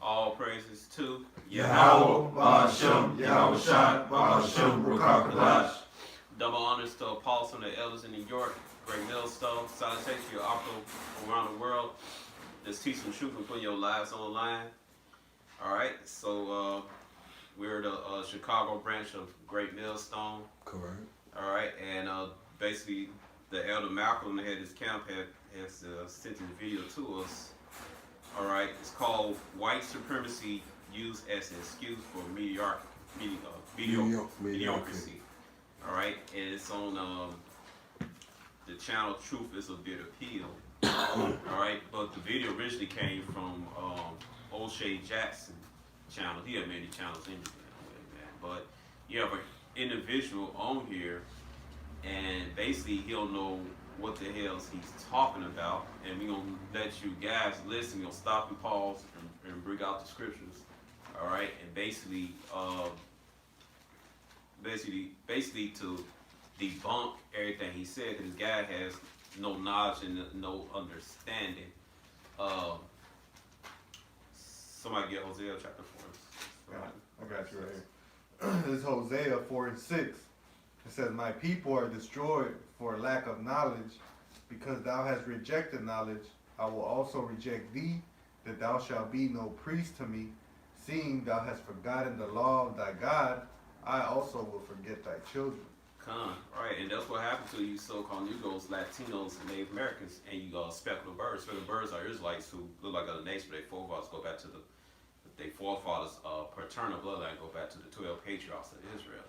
All praises to Yahweh, Ba'ashem, Yahweh Shai, Ba'ashem, Rukakadash. Double honors to Apostle and the elders in New York, Great Millstone, salutations to your opera around the world. Just teach some truth and put your lives on the line. All right, so we're the Chicago branch of Great Millstone. Correct. All right, and basically the elder Malcolm that had this camp has sent the video to us. All right, it's called White Supremacy Used as an Excuse for Mediocrity. All right, and it's on the channel Truth is a Bitter Pill. All right, but the video originally came from O'Shea Jackson channel. He had many channels in man. But you have an individual on here, and basically he'll know what the hell he's talking about, and we're gonna let you guys listen. We're gonna stop and pause and bring out the scriptures. All right, and basically to debunk everything he said, because this guy has no knowledge and no understanding. Somebody get Hosea chapter 4. I got you right here. This is Hosea 4:6. It says, "My people are destroyed for lack of knowledge. Because thou hast rejected knowledge, I will also reject thee, that thou shalt be no priest to me. Seeing thou hast forgotten the law of thy God, I also will forget thy children." Right, and that's what happened to you so-called Negroes, Latinos, and Native Americans, and you speckled birds. Speckled birds are Israelites who look like other nations, but their forefathers go back to their forefathers' paternal bloodline, go back to the 12 patriarchs of Israel.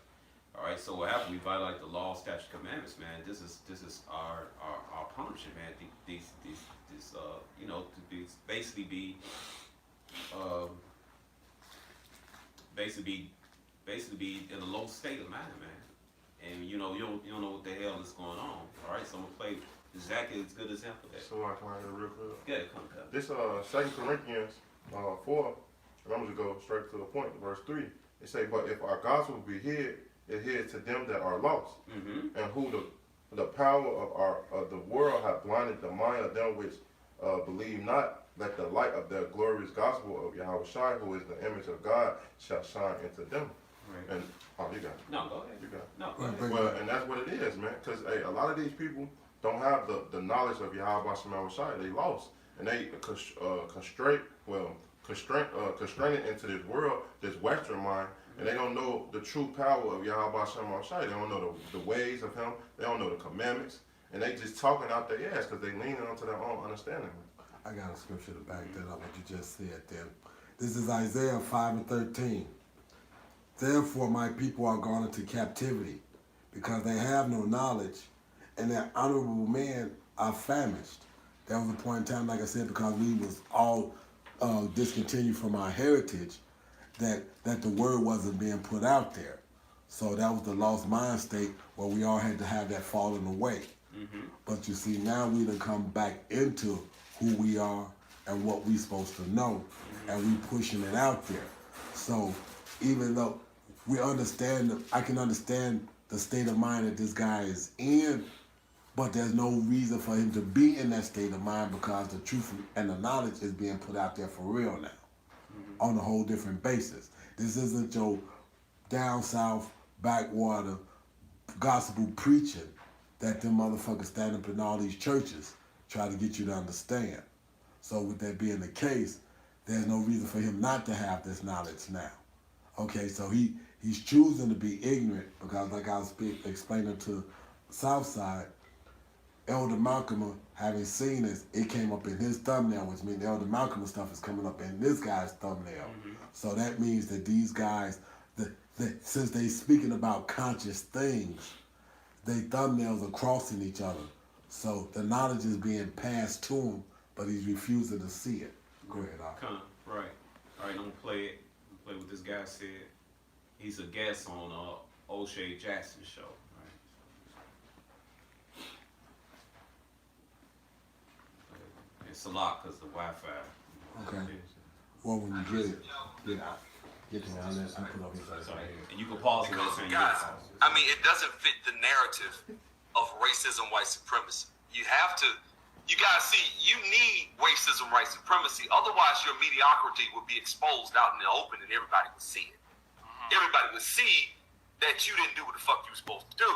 All right, so what happened? We violate the law, statute, commandments, man. This is our punishment, man. These basically be in a low state of mind, man. And you don't know what the hell is going on. All right, so I'm gonna play exactly as good example of that. So I can read it real quick. Yeah, come. This 2 Corinthians 4, and I'm just go straight to the point. Verse 3. It say, "But if our gospel be hid, it hid to them that are lost, and who the power of the world hath blinded the mind of them which believe not. Let the light of the glorious gospel of Yahweh Shai, who is the image of God, shall shine into them." Right. And you got it. No, go ahead. You got it. No, go ahead. Well, and that's what it is, man. Because a lot of these people don't have the knowledge of Yahweh Shai. They lost, and they constrained into this world, this Western mind, and they don't know the true power of Yahweh Shai. They don't know the ways of Him. They don't know the commandments, and they just talking out their ass because they leaning onto their own understanding. I got a scripture to back that up, what you just said there. This is Isaiah 5:13. "Therefore my people are gone into captivity, because they have no knowledge, and their honorable men are famished." That was a point in time, like I said, because we was all discontinued from our heritage, that the word wasn't being put out there. So that was the lost mind state where we all had to have that falling away. But you see, now we done come back into who we are and what we supposed to know, and we pushing it out there. So even though we understand, I can understand the state of mind that this guy is in, but there's no reason for him to be in that state of mind, because the truth and the knowledge is being put out there for real now, on a whole different basis. This isn't your down south backwater gospel preaching that them motherfuckers stand up in all these churches try to get you to understand. So with that being the case, there's no reason for him not to have this knowledge now. Okay, so he's choosing to be ignorant because, like I was explaining to Southside, Elder Malcolm, having seen this, it came up in his thumbnail, which means Elder Malcolm stuff is coming up in this guy's thumbnail. So that means that these guys, since they speaking about conscious things, their thumbnails are crossing each other. So the knowledge is being passed to him, but he's refusing to see it. Go ahead, Al. Right. All right, I'm gonna play what this guy said. He's a guest on O'Shea Jackson show. Right. It's a lot because the Wi-Fi. Okay. Well, when you get it, get to me. I'll put up his Sorry. And you can pause it. Guys, I mean, it doesn't fit the narrative of racism, white supremacy. You have to You guys see, you need racism, white supremacy. Otherwise, your mediocrity would be exposed out in the open and everybody would see it. Everybody would see that you didn't do what the fuck you were supposed to do.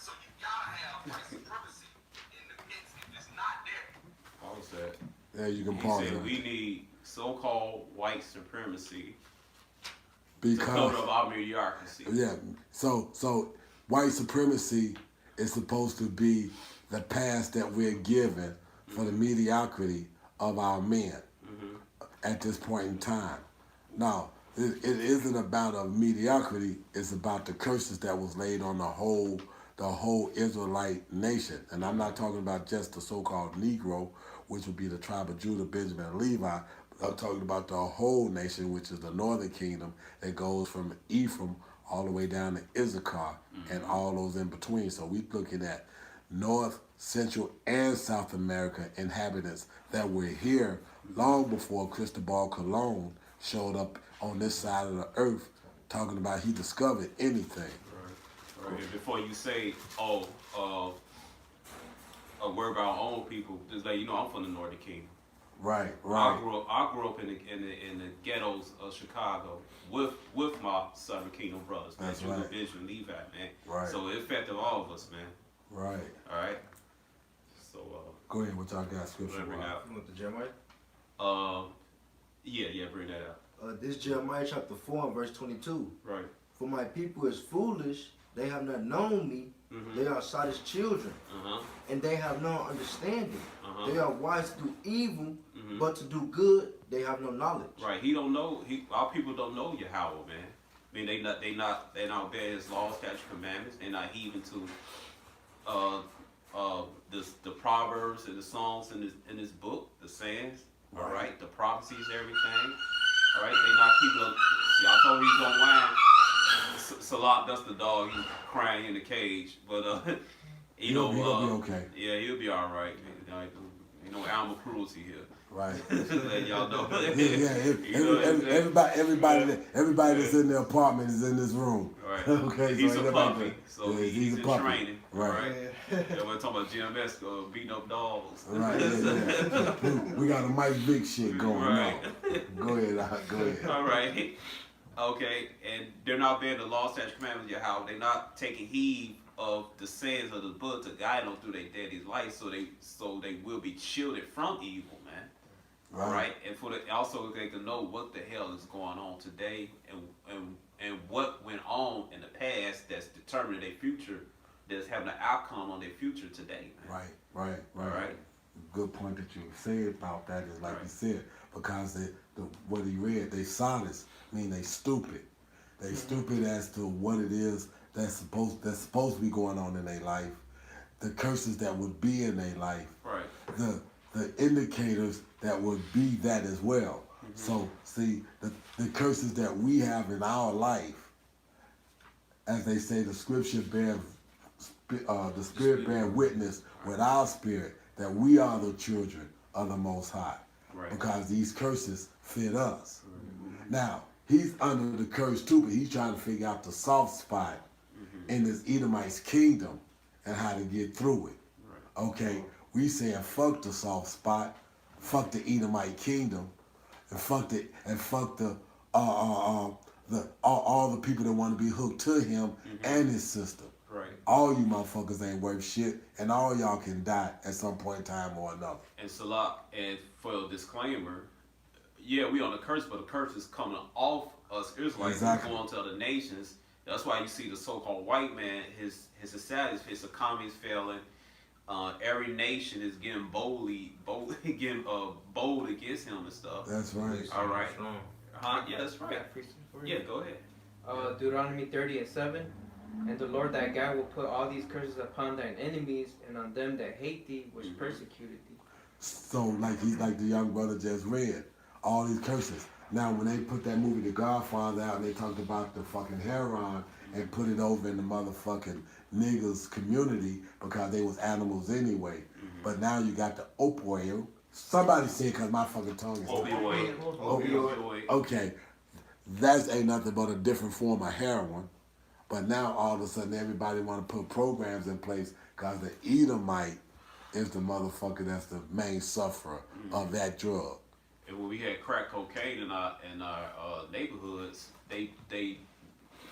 So you gotta have white supremacy in the midst. If it's not there, Paul said. Yeah, you can He pause said it. we need so-called white supremacy to Because cover up our mediocrity. yeah, so white supremacy is supposed to be the pass that we're given for the mediocrity of our men at this point in time. Now, it isn't about a mediocrity, it's about the curses that was laid on the whole Israelite nation. And I'm not talking about just the so-called Negro, which would be the tribe of Judah, Benjamin, and Levi. I'm talking about the whole nation, which is the northern kingdom that goes from Ephraim all the way down to Issachar and all those in between. So we're looking at North, Central, and South America inhabitants that were here long before Cristobal Colon showed up on this side of the earth talking about he discovered anything. Right. And before you say, a word about our own people, just let you know I'm from the Northern Kingdom. Right. I grew up in the ghettos of Chicago with my Southern Kingdom brothers, man. That's Judah, right. Benjamin, Levi, man. Right. So it affected all of us, man. Right. All right. So Go ahead, what y'all got scripture bring about? out. You want the Jeremiah? Yeah, bring that out. This Jeremiah chapter 4 and verse 22. Right. For my people is foolish, they have not known me, Mm-hmm. they are Sodom's children, and they have no understanding. They are wise to do evil, but to do good, they have no knowledge. Right. He don't know. Our people don't know Yahweh, man. I mean, they not obeying His laws, statutes, commandments. They're not heeding to the proverbs and the songs in this book, the sayings. All right, the prophecies, everything. All right, they not keeping up. See, I told you he's gonna whine. Salat, that's the dog. He's crying in the cage, but He'll be okay. Yeah, he'll be all right. You know, animal cruelty here. Right. Let y'all know. Everybody that's in the apartment is in this room. Right. Okay, He's so a puppy, so yeah, he's in puppy. training. Right. Right. Yeah, we're talking about GMS beating up dogs. Right. Yeah. We got a Mike Vick shit going Right. on. Go ahead. Go ahead. All right. Okay, and they're not bearing the law, statutes, commandments of Yahweh. They're not taking heed of the sayings of the book to guide them through their daddy's life, so they will be shielded from evil, man. All right, and also they can know what the hell is going on today and what went on in the past that's determining their future, that's having an outcome on their future today, man. Right. All right. Good point that you said about that is like Right. you said, because what he read, they solace, mean they stupid. They stupid as to what it is that's supposed to be going on in their life, the curses that would be in their life, Right. the indicators that would be that as well. So see, the curses that we have in our life, as they say, the scripture the spirit bear witness with our spirit that we are the children of the Most High. Right. Because these curses fit us. Now, he's under the curse too, but he's trying to figure out the soft spot in this Edomite's kingdom and how to get through it. Right. Okay, we saying fuck the soft spot, fuck the Edomite kingdom, and fuck all the people that want to be hooked to him and his system. Right. All you motherfuckers ain't worth shit, and all y'all can die at some point in time or another. And Salah, and for a disclaimer, yeah, we on the curse, but the curse is coming off us Israelites Exactly. going to other nations. That's why you see the so-called white man, his society, his economy is failing. Every nation is getting bold against him and stuff. That's right. All right. Yeah, that's right. Yeah, go ahead. Deuteronomy 30:7. And the Lord thy God will put all these curses upon thine enemies and on them that hate thee, which persecuted thee. So like the young brother just read, all these curses. Now when they put that movie The Godfather out and they talked about the fucking heroin and put it over in the motherfucking niggas community because they was animals anyway. But now you got the opioid. Somebody said because my fucking tongue is Opioid. okay. That ain't nothing but a different form of heroin. But now all of a sudden everybody want to put programs in place because the Edomite is the motherfucker that's the main sufferer of that drug. And when we had crack cocaine in our neighborhoods, they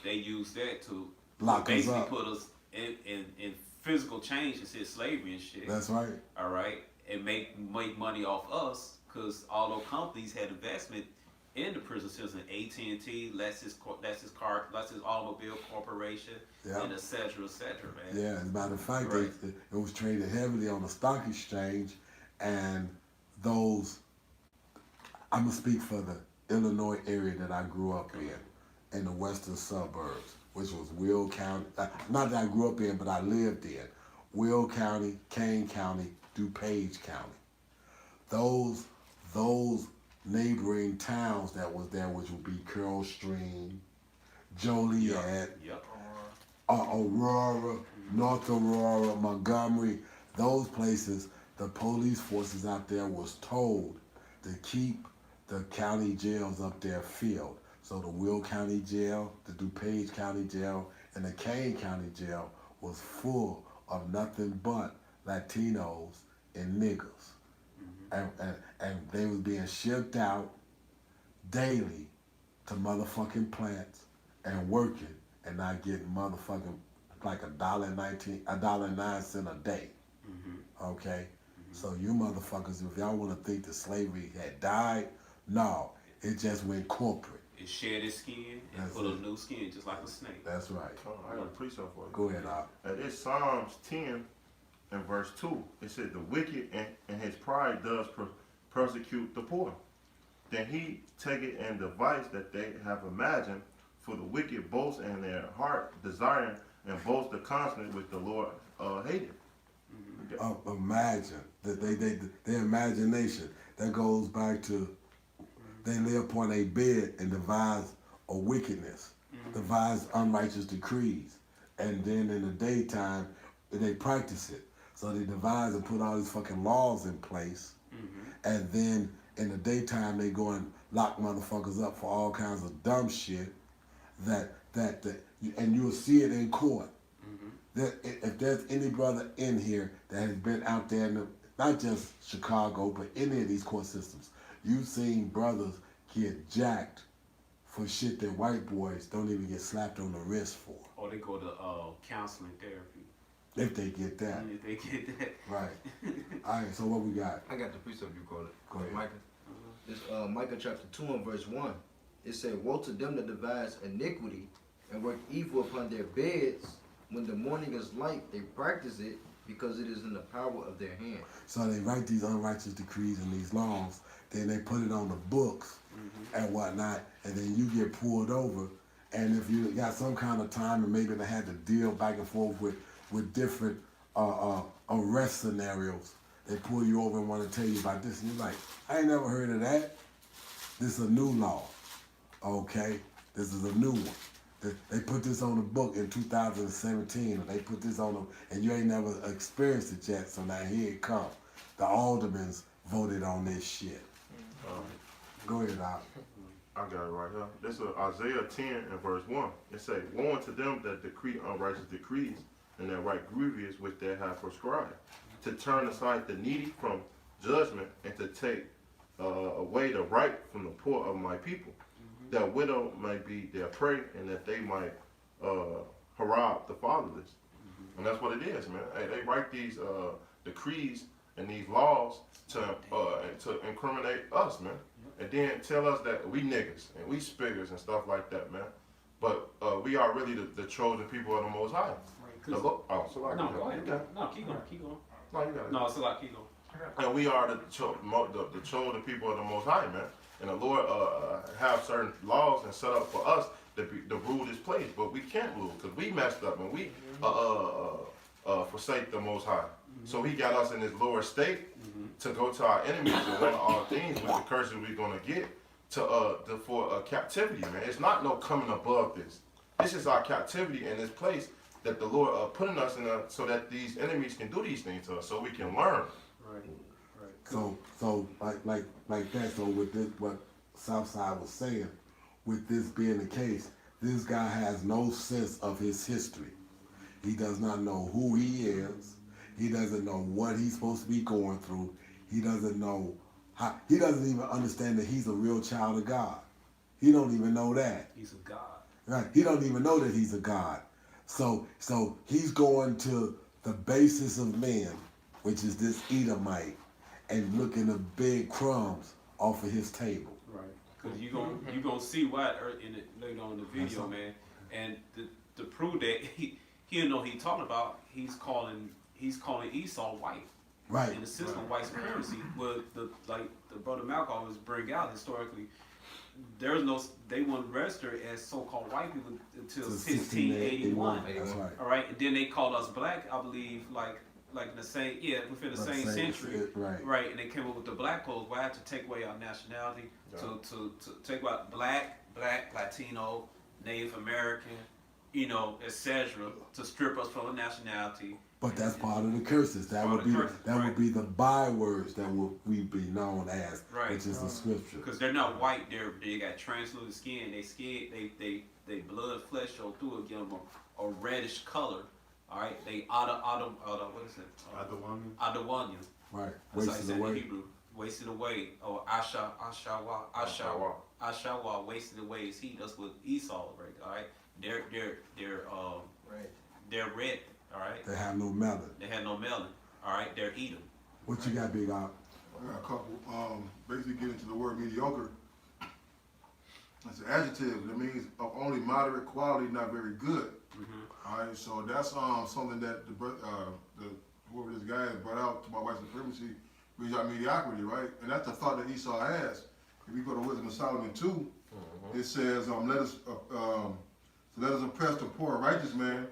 used that to Lock us basically up. put us in physical change and said slavery and shit. That's right. All right, and make money off us because all those companies had investment in the prison system. AT&T, Lexus Automobile Corporation, Yeah. and et cetera, man. Yeah, as a matter of fact, Right. it was traded heavily on the stock exchange, and those, I'm gonna speak for the Illinois area that I grew up in the western suburbs, which was Will County, not that I grew up in, but I lived in, Will County, Kane County, DuPage County. Those neighboring towns that was there, which would be Carroll Stream, Joliet, Yep. Aurora, North Aurora, Montgomery, those places, the police forces out there was told to keep the county jails up there filled. So the Will County Jail, the DuPage County Jail, and the Kane County Jail was full of nothing but Latinos and niggas. And they was being shipped out daily to motherfucking plants and working and not getting motherfucking like $1.09 a day. Okay? So you motherfuckers, if y'all want to think that slavery had died, no, it just went corporate. It shed its skin and That's put a it. new skin just like a snake. That's right. I got a precept for you. Go ahead, Op. It's Psalms 10 and verse 2. It said, the wicked and his pride does persecute the poor. Then he taketh and device that they have imagined, for the wicked boast in their heart, desiring and boast the constant which the Lord hated. Imagine that their imagination that goes back to they lay upon a bed and devise a wickedness, devise unrighteous decrees, and then in the daytime they practice it. So they devise and put all these fucking laws in place, and then in the daytime they go and lock motherfuckers up for all kinds of dumb shit and you'll see it in court. That if there's any brother in here that has been out there in not just Chicago, but any of these court systems, you've seen brothers get jacked for shit that white boys don't even get slapped on the wrist for. Or they go to counseling therapy. If they get that. If they get that. Right. All right, so what we got? I got the precept you call it. Go ahead. Micah. This Micah chapter 2 and verse 1. It said, woe to them that devise iniquity and work evil upon their beds. When the morning is light, they practice it because it is in the power of their hand. So they write these unrighteous decrees and these laws, then they put it on the books and whatnot, and then you get pulled over. And if you got some kind of time and maybe they had to deal back and forth with different arrest scenarios, they pull you over and want to tell you about this, and you're like, I ain't never heard of that. This is a new law. Okay? This is a new one. They put this on the book in 2017, and they put this on them, and you ain't never experienced it yet, so now here it comes. The aldermans voted on this shit. Go ahead, Doc. I got it right here. This is Isaiah 10 and verse 1. It say, woe unto them that decree unrighteous decrees, and that write grievous which they have prescribed, to turn aside the needy from judgment, and to take away the right from the poor of my people. That widow may be their prey, and that they might harab the fatherless. And that's what it is, man. They write these decrees and these laws to incriminate us, man. And then tell us that we niggas and we spiggers and stuff like that, man. But we are really the chosen people of the Most High. Right, So like, no, go ahead. No, keep going. No, you got it. No, it's a lot. Keep going. And we are the chosen people of the Most High, man. And the Lord have certain laws and set up for us to rule this place, but we can't rule because we messed up and we forsake the Most High. So He got us in this lower state to go to our enemies and one of all things with the curses we're gonna get for captivity, man. It's not no coming above this. This is our captivity in this place that the Lord putting us in so that these enemies can do these things to us, so we can learn. Right. So like that. So with this, what Southside was saying, with this being the case, this guy has no sense of his history. He does not know who he is. He doesn't know what he's supposed to be going through. He doesn't know how. He doesn't even understand that he's a real child of God. He don't even know that. He's a God. Right? He don't even know that he's a God. So he's going to the basis of men, which is this Edomite, and looking at big crumbs off of his table. Right. Because you gonna see why in it later on in the video, man. And to prove that he didn't know what he talking about, he's calling Esau white. Right. In the system of white supremacy, but the brother Malcolm always bring out historically, they weren't registered as so-called white people until 1681. That's right. All right, and then they called us black, I believe, like in the same within the same century, right. And they came up with the black code. Why to take away our nationality, to take out black, Latino, Native American, etc., to strip us from a nationality. But that's part of the curses. That would be the bywords that we be known as, which is the scripture. Because they're not white. They got translucent skin. They blood, flesh show through it, give them a reddish color. All right, they what is it? Adawanya. Right. That's how you say it in Hebrew. Wasted away. Or Ashawa, wasted away is he. That's what Esau, right? All right, they're red. All right. They have no melon. They had no melon. All right, they're Edom. What you got, Big Op? I got a couple. Basically, get into the word mediocre. It's an adjective. That means of only moderate quality, not very good. All right, so that's something that whoever this guy has brought out about white supremacy, brings out mediocrity, right? And that's the thought that Esau has. If you go to Wisdom of Solomon 2, it says, let us oppress the poor and righteous man.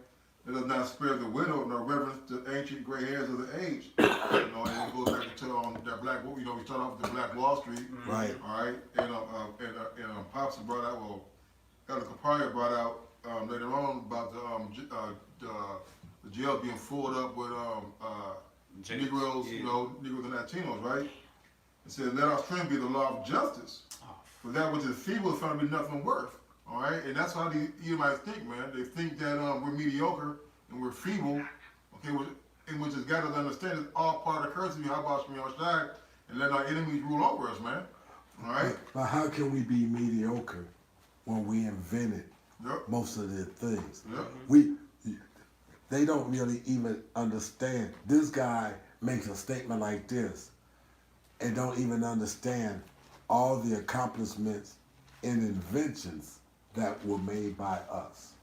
Let us not spare the widow, nor reverence the ancient gray hairs of the age. And it goes back to that black. We start off with the Black Wall Street, right? All right, and Pops brought out, Elder Capria brought out later on about the jail being filled up with Negroes, Negroes and Latinos, right? It says, let our strength be the law of justice, for that which is feeble is found to be nothing worth. All right, and that's how the Edomites think, man. They think that we're mediocre and we're feeble, okay, in which has got to understand it's all part of the curse. How about Shmi Shai and let our enemies rule over us, man. All right? But how can we be mediocre when we invented most of the things? They don't really even understand. This guy makes a statement like this and don't even understand all the accomplishments and inventions that were made by us.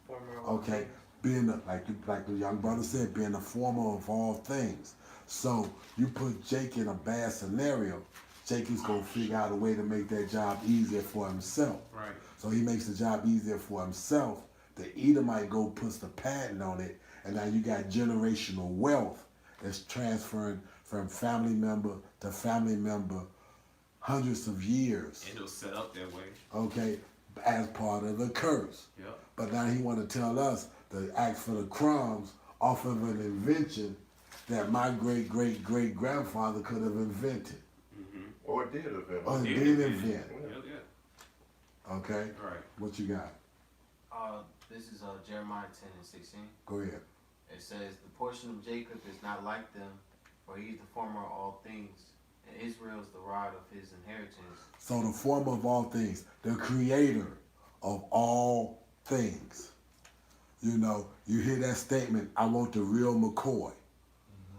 Okay, being like the young brother said, being the former of all things. So you put Jake in a bad scenario, Jake is gonna figure out a way to make that job easier for himself. Right. So he makes the job easier for himself. The Edomite puts the patent on it, and now you got generational wealth that's transferring from family member to family member, hundreds of years. And it was set up that way. Okay, as part of the curse. Yep. But now he want to tell us to ask for the crumbs off of an invention that my great-great-great-grandfather could have invented. Or did invent. Or did invent. Yeah. Okay? All right. What you got? This is Jeremiah 10:16. Go ahead. It says, the portion of Jacob is not like them, for he is the former of all things, and Israel is the rod of his inheritance. So the former of all things, the creator of all things. You know, you hear that statement, I want the real McCoy.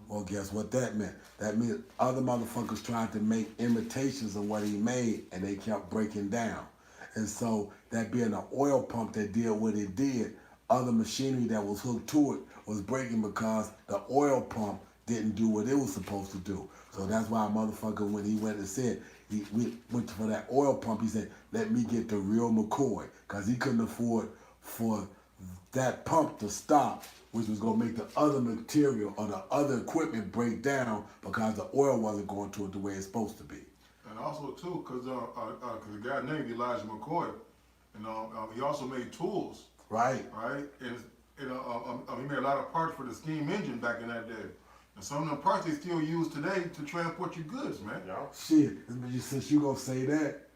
Well, guess what that meant? That meant other motherfuckers tried to make imitations of what he made, and they kept breaking down. And so that being an oil pump that did what it did, other machinery that was hooked to it was breaking because the oil pump didn't do what it was supposed to do. So that's why a motherfucker, when he went and said, he went for that oil pump, he said, let me get the real McCoy, because he couldn't afford for that pump to stop, which was going to make the other material or the other equipment break down because the oil wasn't going to it the way it's supposed to be. And also too, because the guy named Elijah McCoy, and he also made tools. Right. Right. And he made a lot of parts for the steam engine back in that day. And some of them parts they still use today to transport your goods, man. Yeah. Shit, since you gonna say that,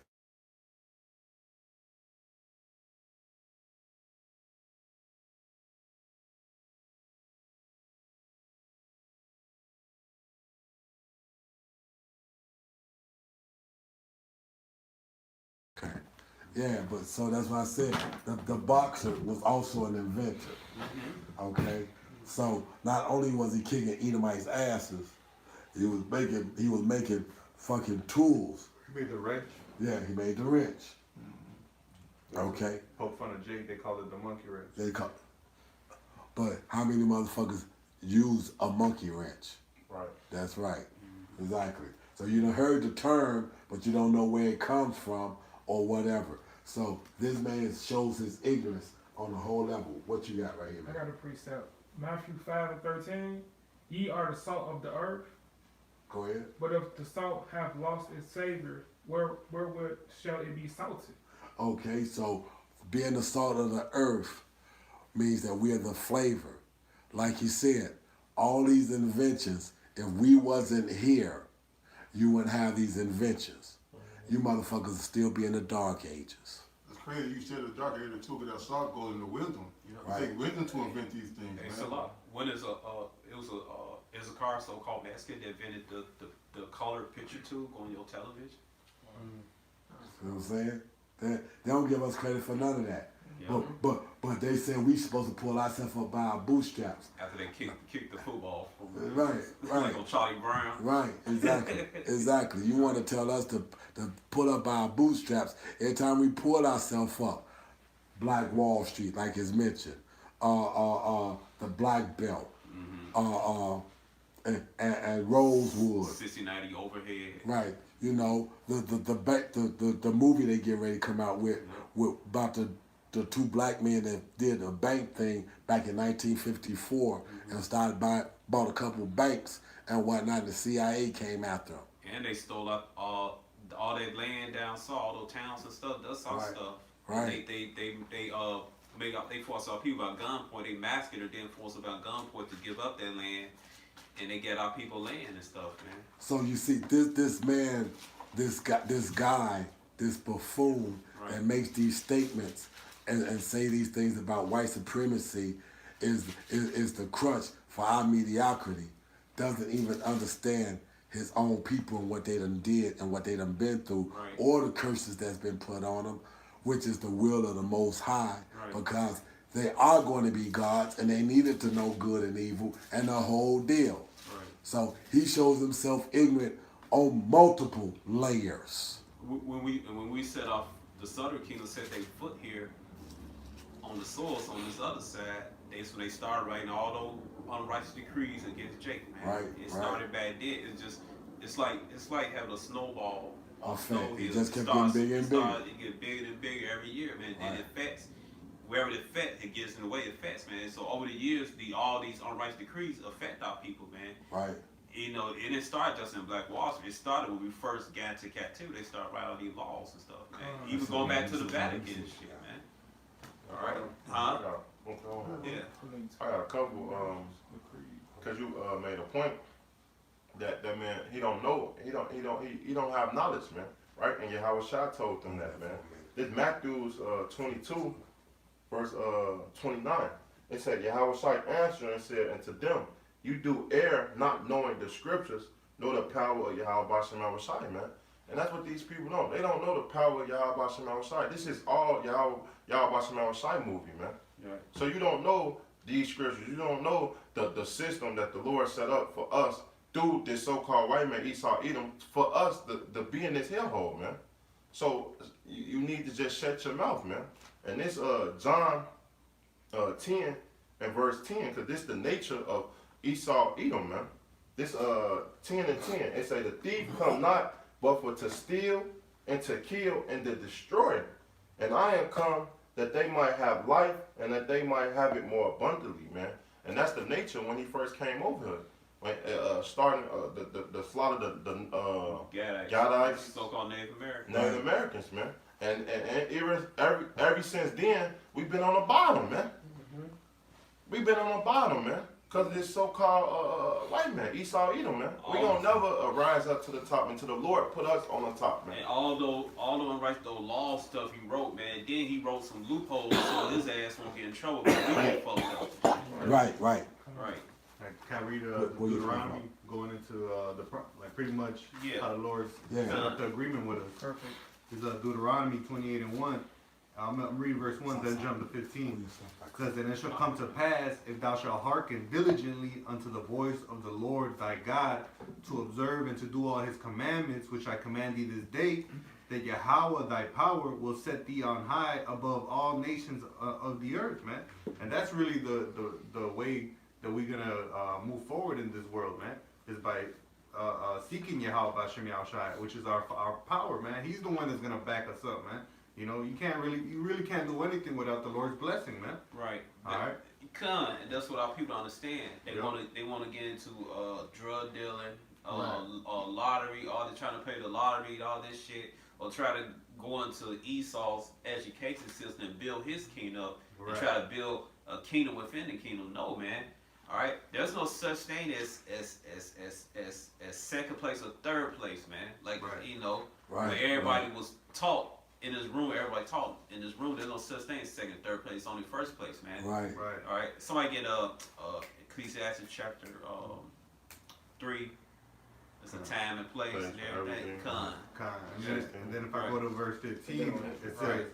Yeah, but so that's why I said the boxer was also an inventor. Okay, so not only was he kicking Edomites' asses, he was making fucking tools. He made the wrench. Yeah, he made the wrench. Okay, Poke fun of Jake, they call it the monkey wrench. they call. But how many motherfuckers use a monkey wrench? Right. That's right, exactly. So you done heard the term, but you don't know where it comes from or whatever. So this man shows his ignorance on the whole level. What you got right here, I man? got a precept. Matthew 5:13. Ye are the salt of the earth, Go ahead. but if the salt have lost its savor, wherewith shall it be salted? Okay, so being the salt of the earth means that we are the flavor. Like you said, all these inventions, if we wasn't here, you wouldn't have these inventions. You motherfuckers would still be in the dark ages. It's crazy you said the dark area too, because that salt goes into wisdom. It Right. takes wisdom to invent these things, Hey, man. so look, when is it was a car so-called Mexican that invented the color picture tube on your television. You know what I'm saying? They don't give us credit for none of that. Yeah. But they said we supposed to pull ourselves up by our bootstraps. After they kicked the football from Right, right. like on Charlie Brown. Right, exactly, exactly. You want to tell us to pull up our bootstraps every time we pull ourselves up. Black Wall Street, like it's mentioned, the Black Belt, and Rosewood. 60-90 overhead. Right, you know the movie they get ready to come out with about the two black men that did a bank thing back in 1954 and bought a couple banks and whatnot. And the CIA came after them. And they stole up all that land down south, all those towns and stuff, that's our Right. stuff. Right. They forced our people at gunpoint, they massacred or then forced them at gunpoint to give up their land, and they get our people land and stuff, man. So you see, this man, this guy, this buffoon Right. that makes these statements and say these things about white supremacy is the crutch for our mediocrity. Doesn't even understand his own people and what they done did and what they done been through, Right. or the curses that's been put on them, which is the will of the Most High, Right. because they are going to be gods and they needed to know good and evil and the whole deal. Right. So he shows himself ignorant on multiple layers. When we set off, the Southern Kingdom set their foot here on the source on this other side. That's when they started writing all those unrighteous decrees against Jake, man. Right, It started bad then. It's like having a snowball. Effect. It It just kept starts- getting bigger and it bigger. starts- It gets bigger and bigger every year, man. And Right. it affects wherever it affects, it gets in the way it affects, man. So over the years, all these unrighteous decrees affect our people, man. Right. You know, it didn't start just in Black Wall Street. It started when we first got into captivity. They started writing all these laws and stuff, man. Even going back to the Vatican and shit, man. All right, huh? Yeah. I got a couple, cause you made a point that man he don't know, he don't have knowledge, man, right? And Yahweh Shah told them that, man. This Matthew's 22, verse 29. It said Yahweh Shah answered and said unto them, you do err not knowing the scriptures, nor the power of Yahweh Bashem Shai, man. And that's what these people know. They don't know the power of Yahweh Bashem Shai. This is all Yahweh Bashem Shai movie, man. Right. So you don't know these scriptures. You don't know the system that the Lord set up for us through this so-called white man, Esau Edom, for us to be in this hellhole, man. So you need to just shut your mouth, man. And this John 10 and verse 10, because this is the nature of Esau Edom, man. This 10 and 10, it say the thief come not but for to steal and to kill and to destroy. And I am come that they might have life and that they might have it more abundantly, man. And that's the nature when he first came over here. When, starting the slaughter of the Gadites, So-called Native Americans. Native Americans, man. And ever since then, we've been on the bottom, man. We've been on the bottom, man. Because of this so-called white man, Esau Edom, man. We gonna never rise up to the top until the Lord put us on the top, man. And all the unrighteous law stuff he wrote, man, then he wrote some loopholes so his ass won't get in trouble with the folks out. Right. Right. Can I read What you Deuteronomy going into like pretty much Yeah. how the Lord Yeah. set up the agreement with us? Perfect. is Deuteronomy 28:1. I'm reading verse 1, then jump to 15. It says, and it shall come to pass, if thou shalt hearken diligently unto the voice of the Lord thy God, to observe and to do all his commandments, which I command thee this day, that Yahweh thy power will set thee on high above all nations of the earth, man. And that's really the way that we're gonna move forward in this world, man, is by seeking Yahweh B'Shem Yahushua, which is our power, man. He's the one that's gonna back us up, man. You know, you really can't do anything without the Lord's blessing, man. Right. All right. And that's what our people don't understand. They want to get into drug dealing, lottery, all they trying to pay the lottery, all this shit, or try to go into Esau's education system and build his kingdom up and try to build a kingdom within the kingdom. No, man. All right. There's no such thing as second place or third place, man. Like you know, where everybody was taught. In this room, everybody taught. In this room, there's no such thing as second, third place. It's only first place, man. Right. All right. Somebody get Ecclesiastes chapter 3. It's a time and place and everything. And then if I go to verse 15, it says,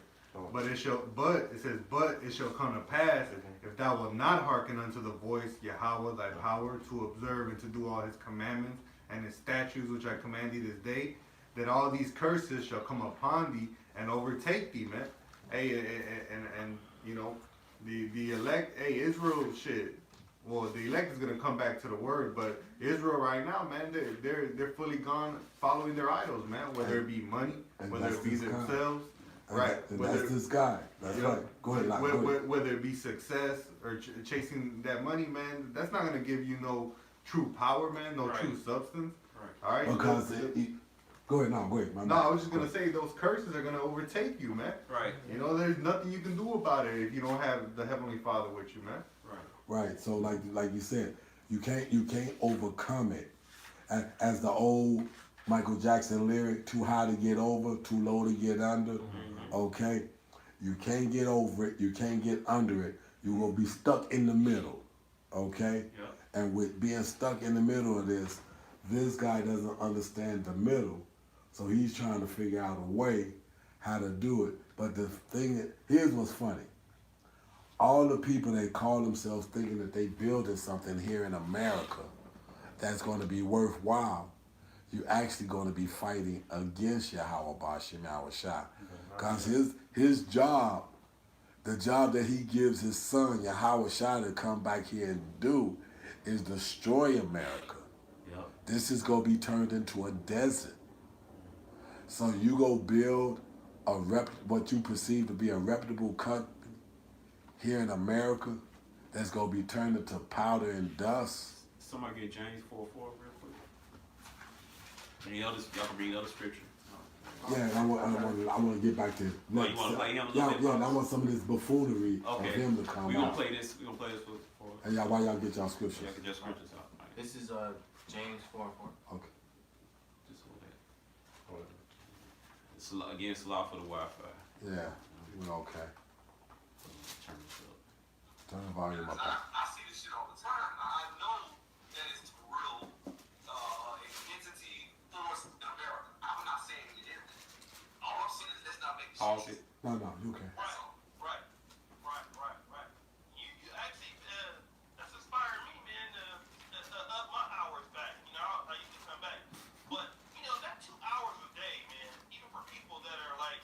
but it shall come to pass if thou wilt not hearken unto the voice Yahweh thy power to observe and to do all his commandments and his statutes which I command thee this day, that all these curses shall come upon thee and overtake thee, man. Hey, and you know, the elect, hey, Israel, shit. Well, the elect is gonna come back to the word, but Israel right now, man, they're fully gone following their idols, man. Whether it be money, whether it be themselves, right? That's this guy. That's right. Go ahead. Whether it be success or chasing that money, man, that's not gonna give you no true power, man. No true substance. All right. Because go ahead, go ahead. No, I was just gonna say those curses are gonna overtake you, man. Right. You know, there's nothing you can do about it if you don't have the Heavenly Father with you, man. Right. So like you said, you can't overcome it. As the old Michael Jackson lyric, too high to get over, too low to get under. Mm-hmm. Okay? You can't get over it, you can't get under it. You're gonna be stuck in the middle. Okay? Yep. And with being stuck in the middle of this guy doesn't understand the middle. So he's trying to figure out a way how to do it. But the thing, here's what's funny. All the people that call themselves thinking that they building something here in America that's going to be worthwhile, you're actually going to be fighting against Yahweh B'Shem Yahushua. Because his job, the job that he gives his son, Yahushua, to come back here and do is destroy America. Yep. This is going to be turned into a desert. So you go build what you perceive to be a reputable company here in America that's going to be turned into powder and dust. Somebody get James 4:4 real quick. Any others? Y'all can read other scripture. Yeah, I want to get back to. You want to play him a little bit? Yeah, I want some of this buffoonery of him to come out. We're going to play this for and y'all, why y'all get y'all scriptures? Yeah, get your scriptures out. Right. This is James 4:4. Okay. Just hold that. Again, it's a lot for the Wi-Fi. Yeah, okay. Turn this up. Turn the volume up. I see this shit all the time. I know that it's a real entity force in America. I'm not saying it isn't. All I'm saying is let's not make Pause it. No, you okay. Right. You actually, that's inspired me, man, to up my hours back. You know, I used to come back. But, you know, that 2 hours a day, man, even for people that are like,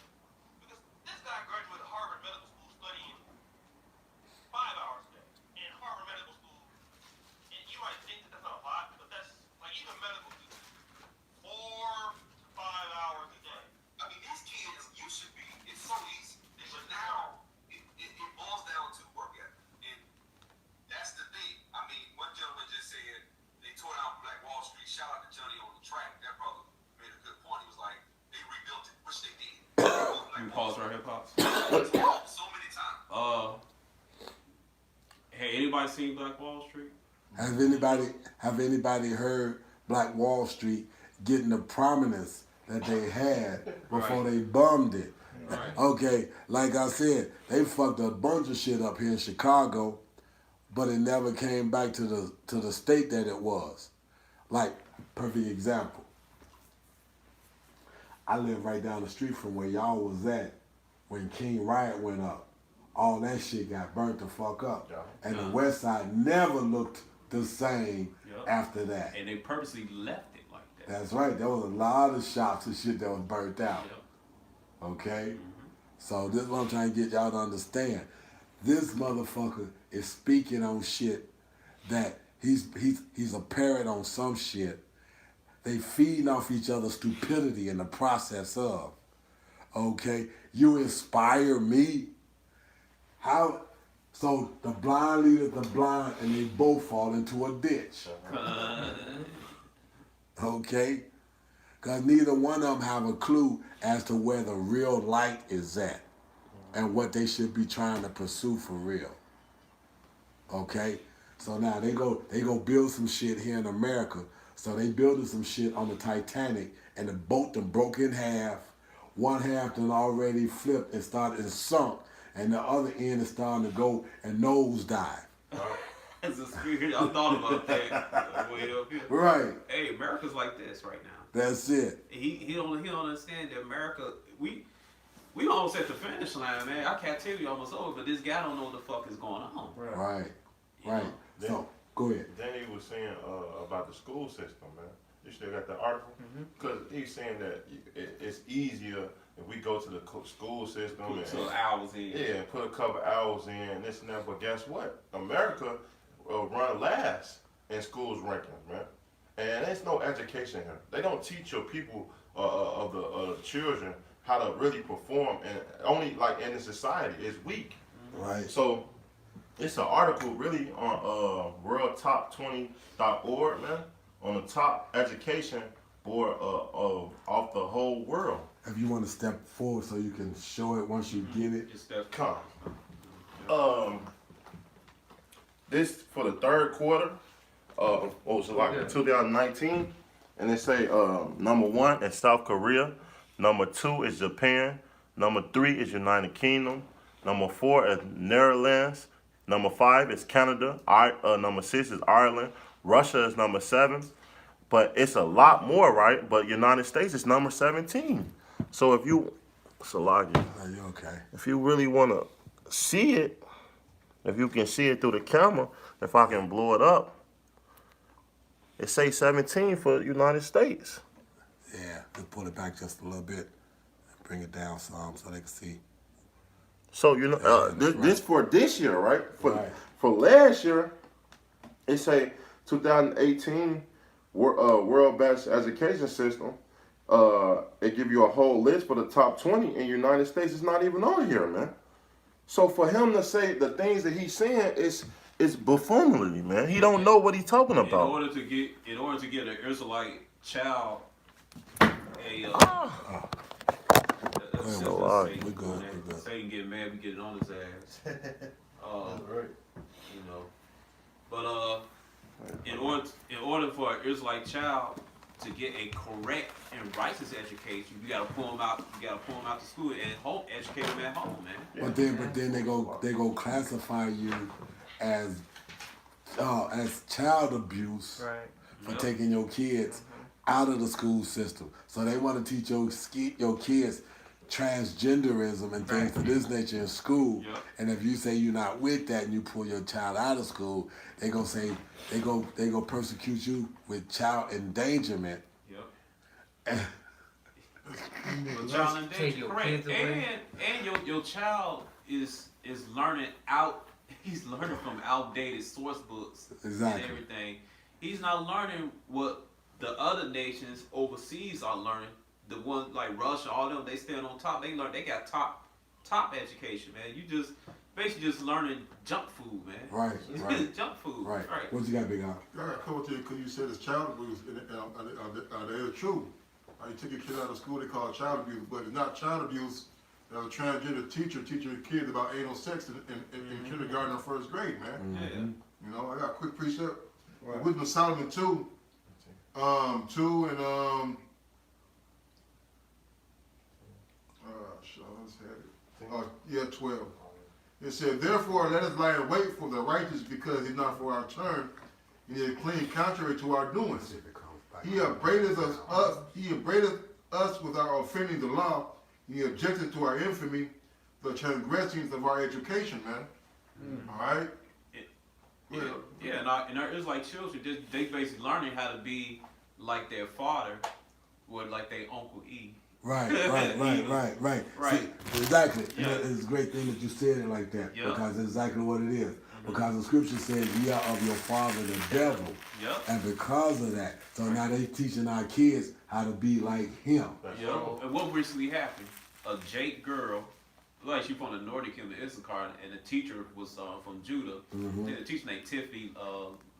because this guy graduated Harvard Medical School studying 5 hours a day in Harvard Medical School. And you might think that that's not a lot, but that's, like, even medical students, 4 to 5 hours a day. I mean, these kids, you should be, it's so easy. But now, it boils down to work ethic. And that's the thing. I mean, one gentleman just said they tore down Black Wall Street. Shout out to Johnny on the track. That brother made a good point. He was like, they rebuilt it, which they did. You pause right here, Pops. So many times. Hey, anybody seen Black Wall Street? Have anybody heard Black Wall Street getting the prominence that they had before they bummed it? Right. Okay, like I said, they fucked a bunch of shit up here in Chicago, but it never came back to the state that it was. Like, perfect example. I live right down the street from where y'all was at when King Riot went up. All that shit got burnt the fuck up. Yeah. And the West Side never looked the same Yep. after that. And they purposely left it like that. That's right. There was a lot of shops and shit that was burnt out. Yep. Okay? So this is what I'm trying to get y'all to understand. This motherfucker is speaking on shit that he's a parrot on some shit. They feeding off each other's stupidity in the process of. Okay? You inspire me. How? So the blind leadeth the blind and they both fall into a ditch. Okay? Because neither one of them have a clue as to where the real light is at and what they should be trying to pursue for real. Okay? So now they go build some shit here in America. So they building some shit on the Titanic and the boat done broke in half. One half done already flipped and started and sunk, and the other end is starting to go and nosedive. As a spirit, I thought about that way up here. Right. Hey, America's like this right now. That's it. He don't understand that America, we almost at the finish line, man. Our captivity almost over, but this guy don't know what the fuck is going on. Right. You Right. know? So go ahead. Then he was saying about the school system, man. You still got that article? Because he's saying that it's easier if we go to the school system Put and some hours in. yeah, put a couple hours in, this and that. But guess what? America run last in schools rankings, man. And there's no education here. They don't teach your people of the children how to really perform, and only like in the society is weak. Right. So it's an article really on worldtop20.org, man, on the top education board of the whole world. If you want to step forward so you can show it once you get it. Just that Come. This for the third quarter, what was it like 2019, and they say number 1 is South Korea, number 2 is Japan, number 3 is United Kingdom, number 4 is Netherlands, number 5 is Canada, number 6 is Ireland, Russia is number 7, but it's a lot more, right? But United States is number 17. So if you, Salagi, Are you okay? if you really want to see it, if you can see it through the camera, if I can blow it up, it say 17 for United States. Yeah. Just pull it back just a little bit and bring it down some so they can see. So you know, this for this year, right? Right. For last year, it say 2018 World Best Education System. It give you a whole list for the top 20 in United States. It's not even on here, man. So for him to say the things that he's saying is buffoonery, man. He don't know what he's talking in about. order to get an Israelite child Lord, we good. Satan get mad, we get it on his ass. Right. You know, but in order for an Israelite child to get a correct and righteous education, you gotta pull them out. You gotta pull them out to school and educate them at home, man. But then they go classify you as child abuse Right. for taking your kids out of the school system. So they want to teach your kids transgenderism and things of this nature in school. Yep. And if you say you're not with that and you pull your child out of school, they gonna say they go persecute you with child endangerment. Yep. But child endangerment, Take your correct. kids away. And your child is learning out. He's learning from outdated source books Exactly. and everything. He's not learning what the other nations overseas are learning. The ones like Russia, all them, they stand on top. They got top education, man. You just basically just learning junk food, man. Right. Junk food. Right. What you got, Big Al? I got a couple things because you said it's child abuse, and they're true. You take your kid out of school, they call it child abuse, but it's not child abuse. There's a transgender teacher teaching kids about anal sex in kindergarten or first grade, man. Yeah. You know, I got a quick precept. Right. Wisdom of Solomon 2, 2 and let's have it. 12. It said, therefore let us lie in wait for the righteous, because he's not for our turn, and he is clean contrary to our doings. He upbraideth us without offending the law. He objected to our infamy, the transgressions of our education, man. All right. Yeah, and our Israelite children, they basically learning how to be like their father, or like their Uncle E. Right. Right. See, exactly. Yeah. It's a great thing that you said it like that, Yeah. because it's exactly what it is. Because the scripture says, ye are of your father the devil. Yep. And because of that, so now they teaching our kids how to be like him. Yep. And what recently happened? A Jake girl, like she from the Nordic kingdom of Issachar, and the teacher was from Judah. The teacher named Tiffany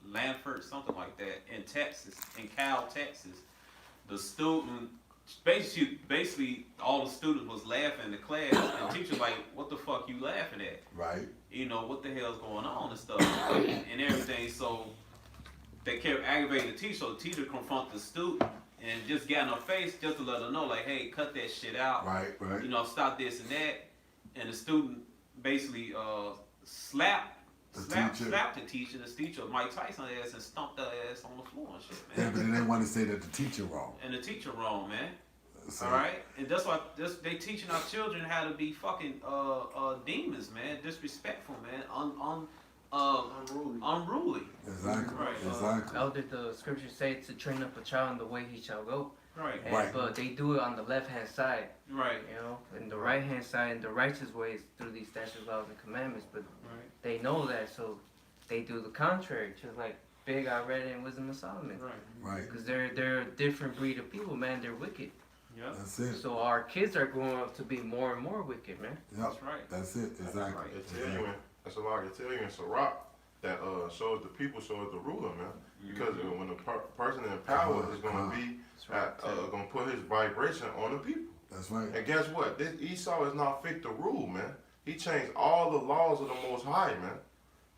Lanford, something like that, in Texas, in Cal, Texas. The student, basically all the students was laughing in the class, and the teacher like, what the fuck you laughing at? Right. You know, what the hell's going on and stuff, and everything. So they kept aggravating the teacher, so the teacher confronted the student and just got in her face just to let her know, like, hey, cut that shit out. Right. You know, stop this and that. And the student basically slapped the teacher. The teacher, Mike Tyson ass, and stomped her ass on the floor and shit, Yeah, man. but they didn't want to say that the teacher wrong. And the teacher wrong, man. So, All right, and that's why they teaching our children how to be fucking demons, man. Disrespectful, man. Unruly. Exactly. Right. Exactly. How did the scripture say to train up a child in the way he shall go? Right. And, Right. But they do it on the left hand side, Right. you know, and the right hand side, and the righteous ways through these statutes, laws, and commandments. But Right. they know that, so they do the contrary. Just like Big I read it in Wisdom of Solomon. Right. Right. Because they're a different breed of people, man. They're wicked. Yep. That's it. So our kids are growing up to be more and more wicked, man. Yep. That's right. That's it. Exactly. It tell you, that's a lot. It tell you in Sirach that shows the people, shows the ruler, man. Because when the person in power is going to be going to put his vibration on the people. That's right. And guess what? This Esau is not fit to rule, man. He changed all the laws of the Most High, man.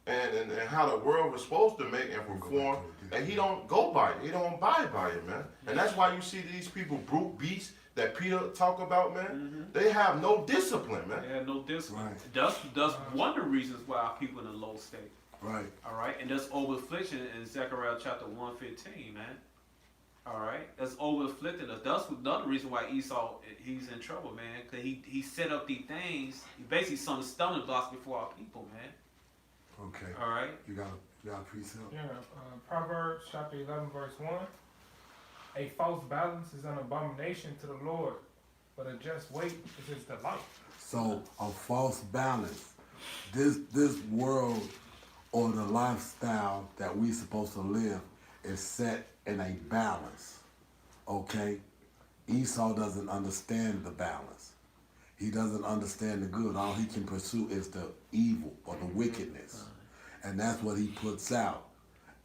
And how the world was supposed to make and perform, and he don't go by it. He don't abide by it, man. And that's why you see these people, brute beasts that Peter talk about, man. They have no discipline, man. They have no discipline. Right. That's one of the reasons why our people in a low state. Right. All right, and that's over affliction in Zechariah chapter 1:15, man. All right, that's over afflicting us. That's another reason why Esau, he's in trouble, man. Cause he set up these things. He basically some stumbling blocks before our people, man. Okay. All right. You got a precept? Yeah, Proverbs chapter 11, verse 1. A false balance is an abomination to the Lord, but a just weight is his delight. So a false balance. This world or the lifestyle that we supposed to live is set in a balance. Okay? Esau doesn't understand the balance. He doesn't understand the good. All he can pursue is the evil or the wickedness. And that's what he puts out.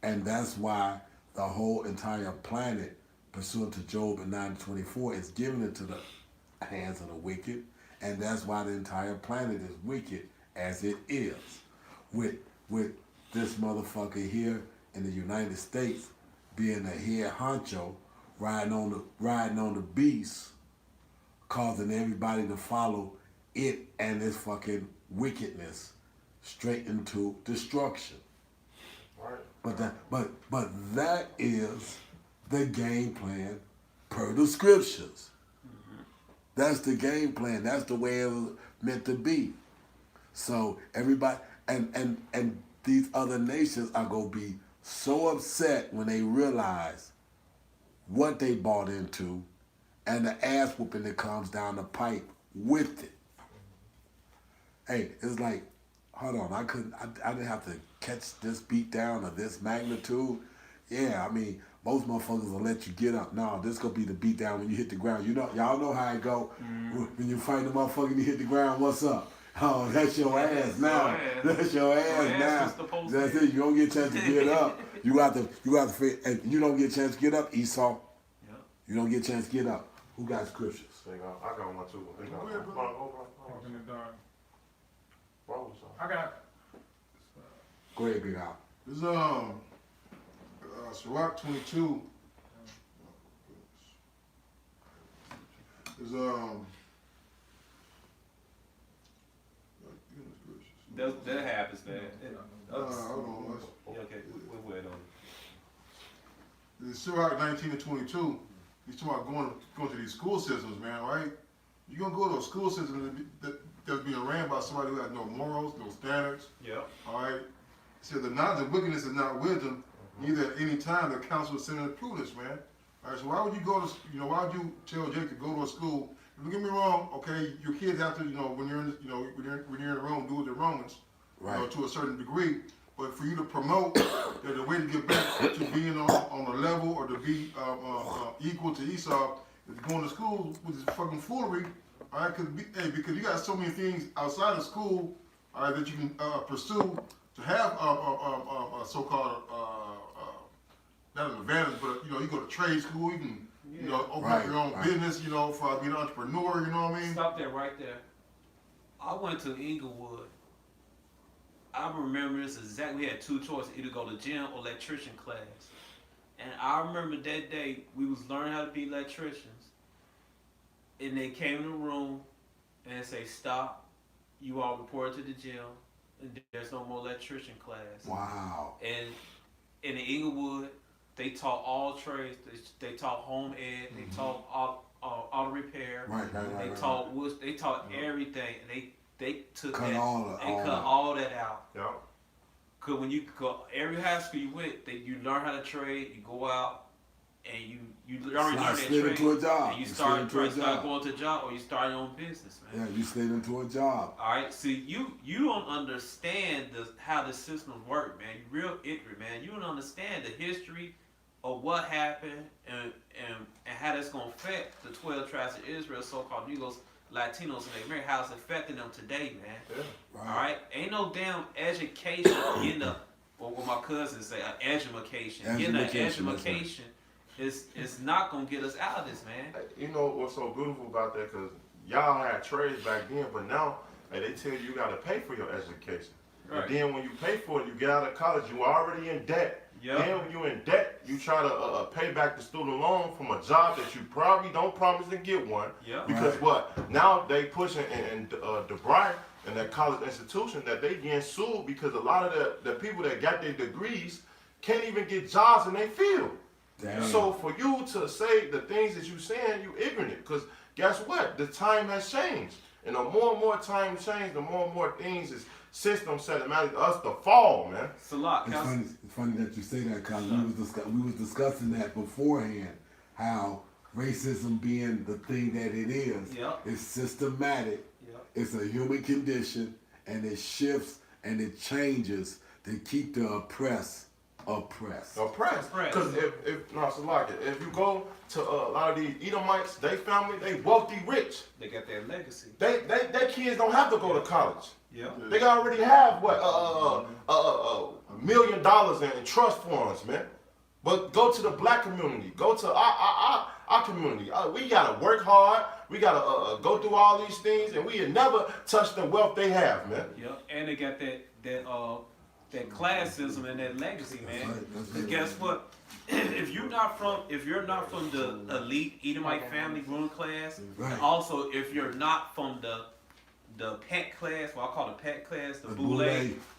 And that's why the whole entire planet, pursuant to Job and 9:24, is given into the hands of the wicked. And that's why the entire planet is wicked as it is. With this motherfucker here in the United States being the head honcho, riding on the beast, causing everybody to follow it and its fucking wickedness straight into destruction. Right. But that is the game plan per the scriptures. That's the game plan. That's the way it was meant to be. So everybody and these other nations are gonna be so upset when they realize what they bought into and the ass whooping that comes down the pipe with it. Hey, it's like, hold on, I didn't have to catch this beat down of this magnitude. Yeah, I mean, most motherfuckers will let you get up. No, this gonna be the beat down when you hit the ground. You know, y'all know how it go. When you fight the motherfucker and you hit the ground, what's up? Oh, that's your ass now. That's your ass now. That's it. You don't get a chance to get up. You got to, and you don't get a chance to get up, Esau. Yep. You don't get a chance to get up. Who got scriptures? I got one too. Walk in the dark. I got. Go ahead, Big Al. This Sirach 22. Is That happens, man. hold on. Yeah, okay, we're waiting on it. This Sirach 19 and 22. He's talking about going to these school systems, man, right? You're gonna go to a school system that's being ran by somebody who has no morals, no standards. Yep. All right. So the knowledge of wickedness is not wisdom. Neither at any time the counsel of sin and prudence, man. All right. So why would you go to, why would you tell Jake to go to a school? Don't get me wrong. Okay, your kids have to, when you're in, when you're in the room, do what the Romans, Right. To a certain degree. But for you to promote that the way to get back to being on a level or to be equal to Esau is going to school, which is fucking foolery. All right, because you got so many things outside of school, all right, that you can pursue to have a so-called not an advantage, but you go to trade school, you can open up your own business, for being an entrepreneur. You know what I mean? Stop that right there. I went to Inglewood. I remember this exactly. We had two choices: either go to gym or electrician class. And I remember that day we was learning how to be electricians, and they came in the room and say, "Stop! You all report to the gym, and there's no more electrician class." Wow. And in the Inglewood, they taught all trades. They taught home ed. They taught auto repair. They taught woods. They taught everything. And they took Cut that. All that out. Yeah. Cause when you go every high school you went, you learn how to trade. You go out and you learn that trade. Into a job. And you start going to a job, or you start your own business, man. Yeah, you slid into a job. All right, see, you don't understand how the systems work, man. You real ignorant, man. You don't understand the history of what happened and how that's gonna affect the 12 tribes of Israel, so-called Negroes, Latinos, and they marry, how it's affecting them today, man. Yeah. All right, ain't no damn education in the what my cousins say, education. Getting an education is not gonna get us out of this, man. You know what's so beautiful about that? Because y'all had trades back then, but now they tell you got to pay for your education. Right. And then when you pay for it, you get out of college, you already in debt. Yep. Then when you're in debt, you try to pay back the student loan from a job that you probably don't promise to get one. Yep. Because what? Now they pushing in DeBry and that college institution that they getting sued because a lot of the people that got their degrees can't even get jobs in their field. Damn. So for you to say the things that you saying, you ignorant. Because guess what? The time has changed. And the more and more time change, the more and more things is system systematic us to fall, man. It's a lot. It's funny that you say that, because we was discussing that beforehand, how racism being the thing that it is, it's systematic, it's a human condition, and it shifts and it changes to keep the oppressed. Because if you go to a lot of these Edomites, they family, they wealthy, rich. They got their legacy. Their kids don't have to go to college. Yeah. They already have what $1 million in trust funds, man. But go to the black community, go to our community. We gotta work hard. We gotta go through all these things, and we never touch the wealth they have, man. Yeah, and they got that classism and that legacy, man. But guess what? If you're not from the elite Edomite family ruling class, and also if you're not from the pet class, what I call the pet class, the boule,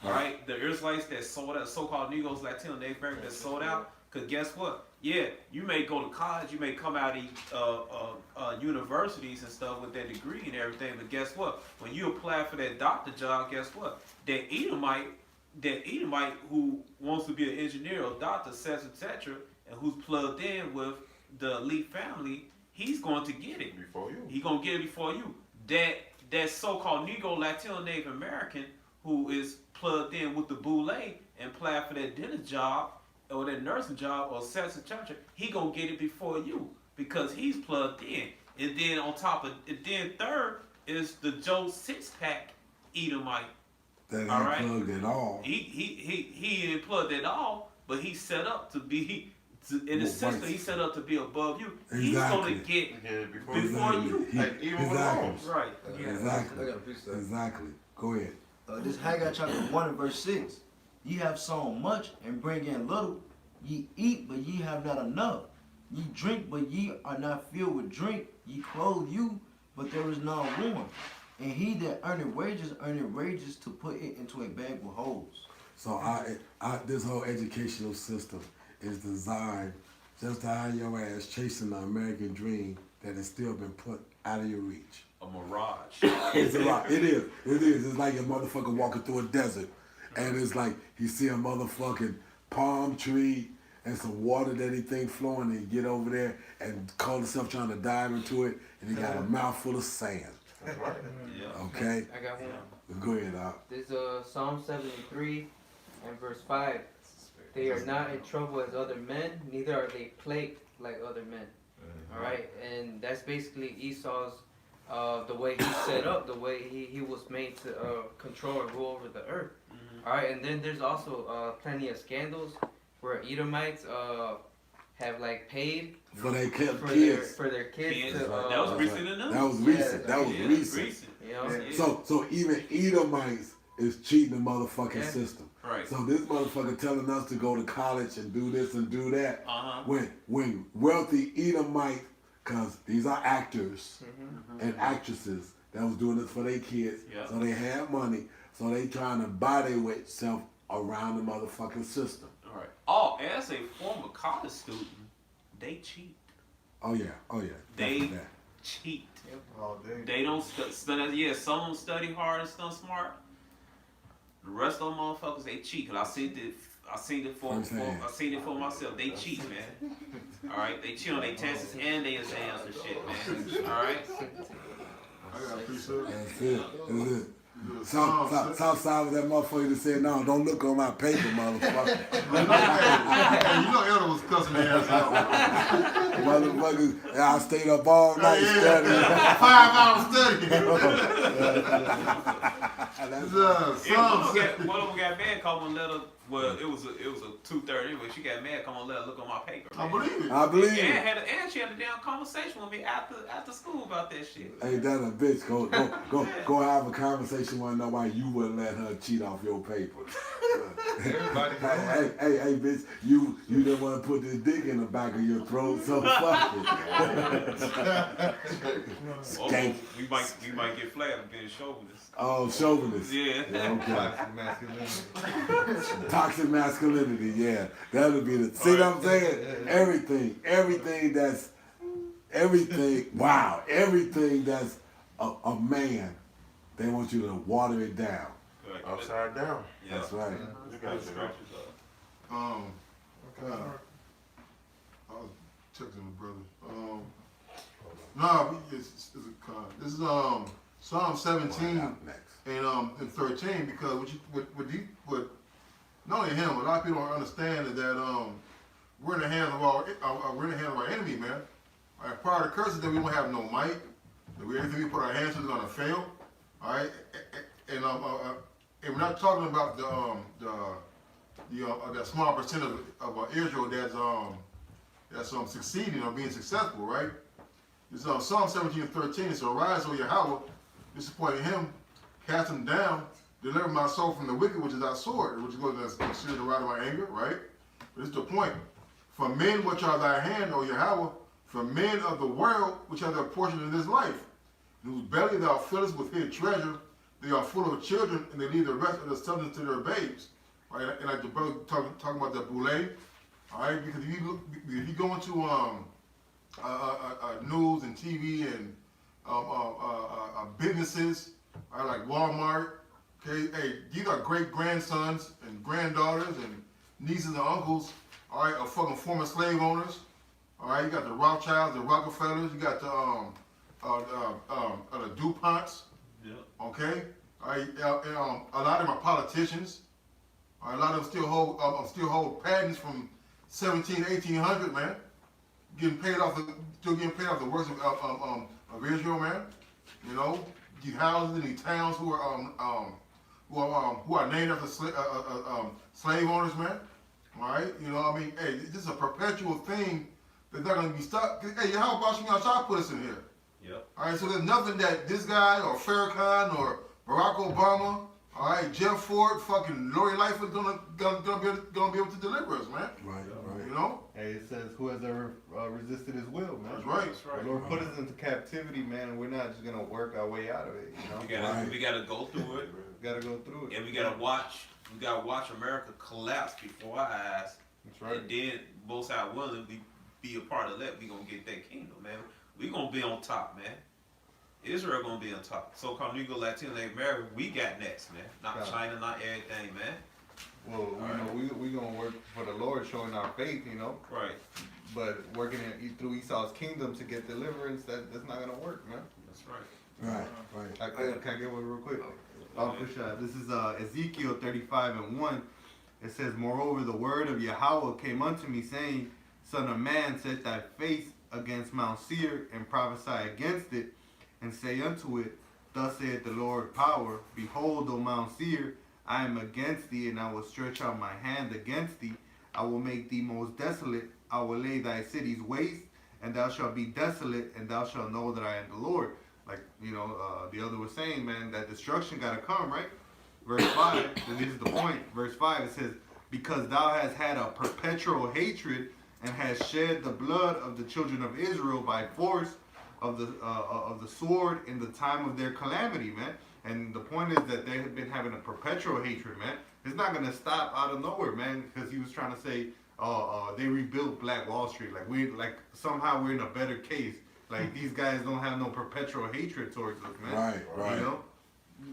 all right, the Israelites that sold out, so-called Negroes, Latino, they that sold out. Cause guess what? Yeah, you may go to college, you may come out of universities and stuff with that degree and everything, but guess what? When you apply for that doctor job, guess what? That Edomite who wants to be an engineer or doctor, etc., and who's plugged in with the elite family, he's going to get it before you. He's gonna get it before you. That so-called Negro, Latino, Native American who is plugged in with the boule and applied for that dentist job or that nursing job or etc., he gonna get it before you because he's plugged in. And then on top of it, then third is the Joe Six-Pack Edomite. That ain't all right? plugged at all. He ain't plugged at all, but he's set up to be in the system. He's set up to be above you. Exactly. He's gonna get before you. Even with homes. Right. Exactly. I got a piece of that. Exactly. Go ahead. This Haggai chapter 1 and verse 6. Ye have sown much and bring in little. Ye eat, but ye have not enough. Ye drink, but ye are not filled with drink. Ye clothe you, but there is none warm. And he that earneth wages to put it into a bag with holes. So this whole educational system is designed just to have your ass chasing the American dream that has still been put out of your reach. A mirage. It's a lot. It is. It is. It's like a motherfucker walking through a desert, and it's like he see a motherfucking palm tree and some water that he think flowing, and he get over there and call himself trying to dive into it, and he got a mouthful of sand. That's right. Yeah. Okay. I got one. Go ahead, Doc. This is Psalm 73 and verse 5. They are not in trouble as other men, neither are they plagued like other men. All right, and that's basically Esau's, the way he's set up, the way he was made to control and rule over the earth. All right, and then there's also plenty of scandals where Edomites have like paid For their kids. for their kids to. That was recent enough. That was recent. That was Yeah, recent. You know? Yeah. So even Edomites is cheating the motherfucking Yeah. system. Right. So this motherfucker telling us to go to college and do this and do that. Uh-huh. When wealthy Edomite, cause these are actors and actresses that was doing this for their kids. Yeah. So they had money. So they trying to buy their way self around the motherfucking system. All right. Oh, as a former college student, they cheat. Oh yeah. They Definitely that. cheat. All day. They don't study. Yeah, some of them study hard and study smart. The rest of them motherfuckers, they cheat. Cause I seen it for myself. They cheat, man. All right, they cheat on their tests and their exams and shit, man. All right. I got a precept. That's it. That's it. Southside was that motherfucker that said, "No, don't look on my paper, motherfucker." Hey, you know Elder was cussing their ass out. Motherfuckers, I stayed up all night studying. 5 hours studying. One of them got mad, called one letter. Well, it was a 2:30, but she got mad, come on, let her look on my paper. I Man. believe it. I believe And, it. and she had a damn conversation with me after school about that shit. Ain't that a bitch? Go have a conversation with her why you wouldn't let her cheat off your paper. Everybody hey, bitch, you didn't want to put this dick in the back of your throat, so fuck it. Oh, we might get flagged for being chauvinist. Oh, chauvinist. Yeah. Okay. Toxic masculinity. Toxic masculinity, yeah. That'll be the. See what I'm saying? Everything that's a man, they want you to water it down. Upside down. Yeah. That's right. You got it. I was texting the brother. It's a con. This is Psalm 17 Next. and 13 because what not only him, but a lot of people don't understand that we're in the hands of our enemy, man. All right, part of the curse is that we don't have no might. That anything we put our hands to is gonna fail. All right, and we're not talking about that small percent of Israel that's succeeding or being successful, right? It's Psalm 17 and 13. It says, "Arise, O Yahweh, disappointing him, cast him down, deliver my soul from the wicked, which is our sword," which is going to consider the rod of my anger, right? But this is the point. For men which are thy hand, O Yahweh, for men of the world which are their portion in this life, in whose belly thou fillest with hid treasure, they are full of children, and they leave the rest of the substance to their babes. Right? And like the brother talking about the boule, all right? Because if you go into news and TV and businesses, all right, like Walmart, okay, hey, these are great grandsons and granddaughters and nieces and uncles, all right, of fucking former slave owners. All right, you got the Rothschilds, the Rockefellers, you got the DuPonts. Yeah. Okay, all right, a lot of them are politicians. All right, a lot of them still hold patents from 1800, man. Still getting paid off the works of Israel, man. You know, these houses in these towns who are named after slave owners, man. All right, you know, I mean, hey, this is a perpetual thing that's not going to be stopped. Hey, how about y'all put us in here? Yep. All right, so there's nothing that this guy or Farrakhan or Barack Obama, all right, Jeff Ford, fucking Lori Lightfoot gonna be able to deliver us, man. Right. You know? Hey, it says, "Who has ever resisted his will, man?" That's right. The Lord put us into captivity, man, and we're not just gonna work our way out of it. You know, We gotta go through it, we gotta go through it. and we gotta watch America collapse before our eyes. That's right. And then both sides willing, be a part of that, we gonna get that kingdom, man. We gonna be on top, man. Israel gonna be on top. So-called Negro, Latino, America, we got next, man. Not Right. China, not everything, man. Well, we gonna work for the Lord, showing our faith, Right. But working through Esau's kingdom to get deliverance, that's not gonna work, man. That's right. Right. Can I get one real quick? This is Ezekiel 35:1. It says, "Moreover, the word of Yahweh came unto me, saying, Son of man, set thy face against Mount Seir, and prophesy against it, and say unto it, Thus saith the Lord power, Behold, O Mount Seir, I am against thee, and I will stretch out my hand against thee. I will make thee most desolate. I will lay thy cities waste, and thou shalt be desolate, and thou shalt know that I am the Lord." Like, the elder was saying, man, that destruction got to come, right? Verse 5, and this is the point. Verse 5, it says, "Because thou hast had a perpetual hatred, and hast shed the blood of the children of Israel by force of the sword in the time of their calamity," man. And the point is that they have been having a perpetual hatred, man. It's not going to stop out of nowhere, man, because he was trying to say, they rebuilt Black Wall Street. Like somehow we're in a better case. Like, these guys don't have no perpetual hatred towards us, man. Right.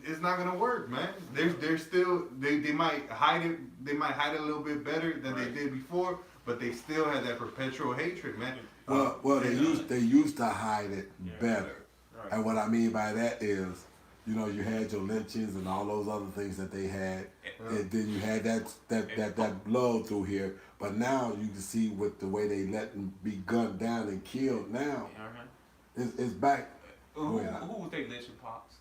It's not gonna work, man. They're still they might hide it. They might hide it a little bit better than they did before, but they still have that perpetual hatred, man. Well, they used to hide it better, Right. and what I mean by that is, you had your lynchings and all those other things that they had, and then you had that blood through here. But now you can see with the way they let them be gunned down and killed now, it's back. Who was they lynching, Pops?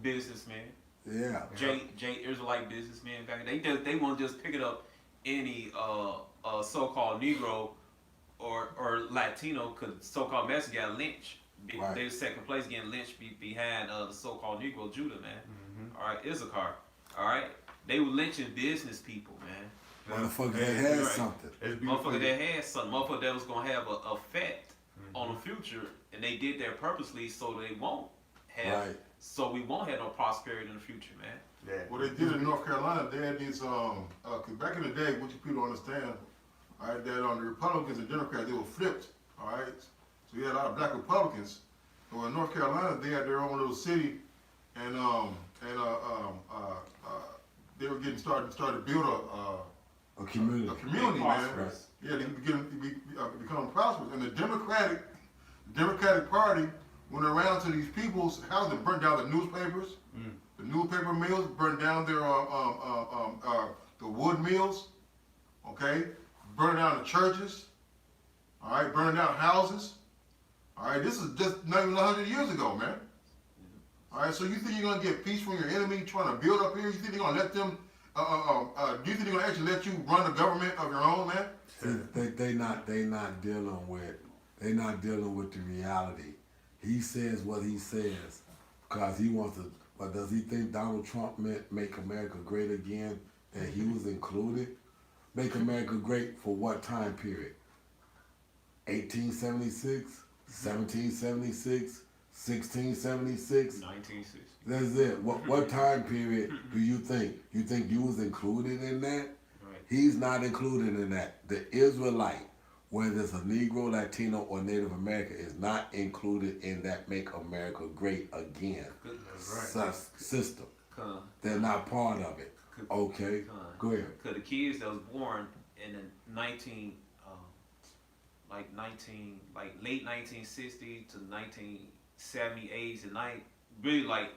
Businessmen. Yeah. J Israelite businessmen back. They won't just pick it up any so-called Negro or Latino, cause so-called Mexican got lynched. Right. They were second place getting lynched behind the so-called Negro Judah, man. All right, Issachar. All right, they were lynching business people, man. Motherfucker that had something. Motherfucker that had something. Motherfucker that was gonna have an effect on the future, and they did that purposely so they won't have. Right. So we won't have no prosperity in the future, man. Yeah. What they did in North Carolina, they had these, cause back in the day, what you people understand, all right, that the Republicans and Democrats, they were flipped, all right? So you had a lot of black Republicans. So in North Carolina, they had their own little city, and they were getting started to build A community. a community, man. Prosperous. Yeah, they become prosperous. And the Democratic Party went around to these people's houses and burnt down the newspapers, the newspaper mills, burnt down their the wood mills, okay, burning down the churches, all right, burning down houses, all right. This is just not even 100 years ago, man. All right, so you think you're gonna get peace from your enemy trying to build up here? You think they're gonna let them? Do you think they're gonna actually let you run the government of your own, man? See, they not dealing with the reality. He says what he says because he wants to. But does he think Donald Trump meant make America great again? That he was included? Make America great for what time period? 1876, 1776, 1676. 1960. That's it. What time period do you think? You think you was included in that? Right. He's not included in that. The Israelite, whether it's a Negro, Latino, or Native American, is not included in that Make America Great Again system. They're not part of it. Okay, go ahead. Because the kids that was born in the late 1960 to 1970s and really like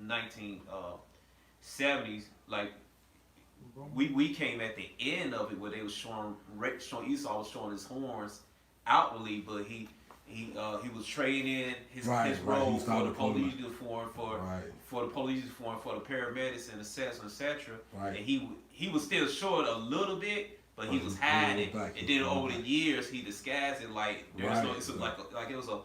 1970s, like we came at the end of it where they was showing Esau was showing his horns outwardly, but he was trading in his role for the police uniform, for the police uniform, for the paramedics and etc. Right. And he was still short a little bit, but he was hiding. And then over the years he disguised it like there's no. It's like it was a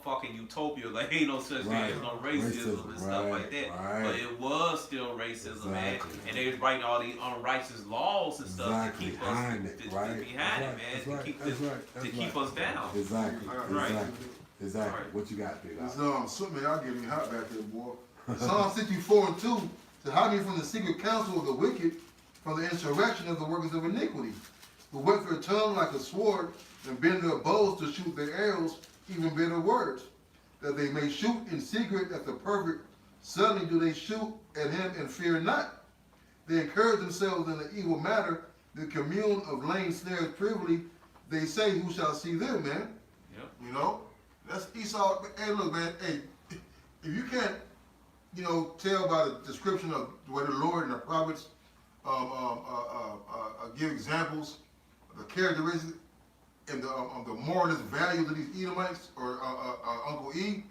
fucking utopia. Like ain't no such thing as no racism and stuff like that. But it was still racism, man. And they was writing all these unrighteous laws and stuff to keep us behind it, man. To keep us down. Exactly. Right. Exactly. What you got, Big This something y'all getting me hot back there, boy. Psalm 64:2 to hide me from the secret counsel of the wicked, from the insurrection of the workers of iniquity. who whet their tongue like a sword, and bend their bows to shoot their arrows, even bitter words, that they may shoot in secret at the perfect. Suddenly do they shoot at him and fear not. They encourage themselves in the evil matter, the commune of laying snares privily. They say, who shall see them, man? Yep. You know? That's Esau. Hey, look, man, hey, if you can't, you know, tell by the description of where the Lord and the prophets give examples, the characteristics, and the moralist values of these Edomites or Uncle E.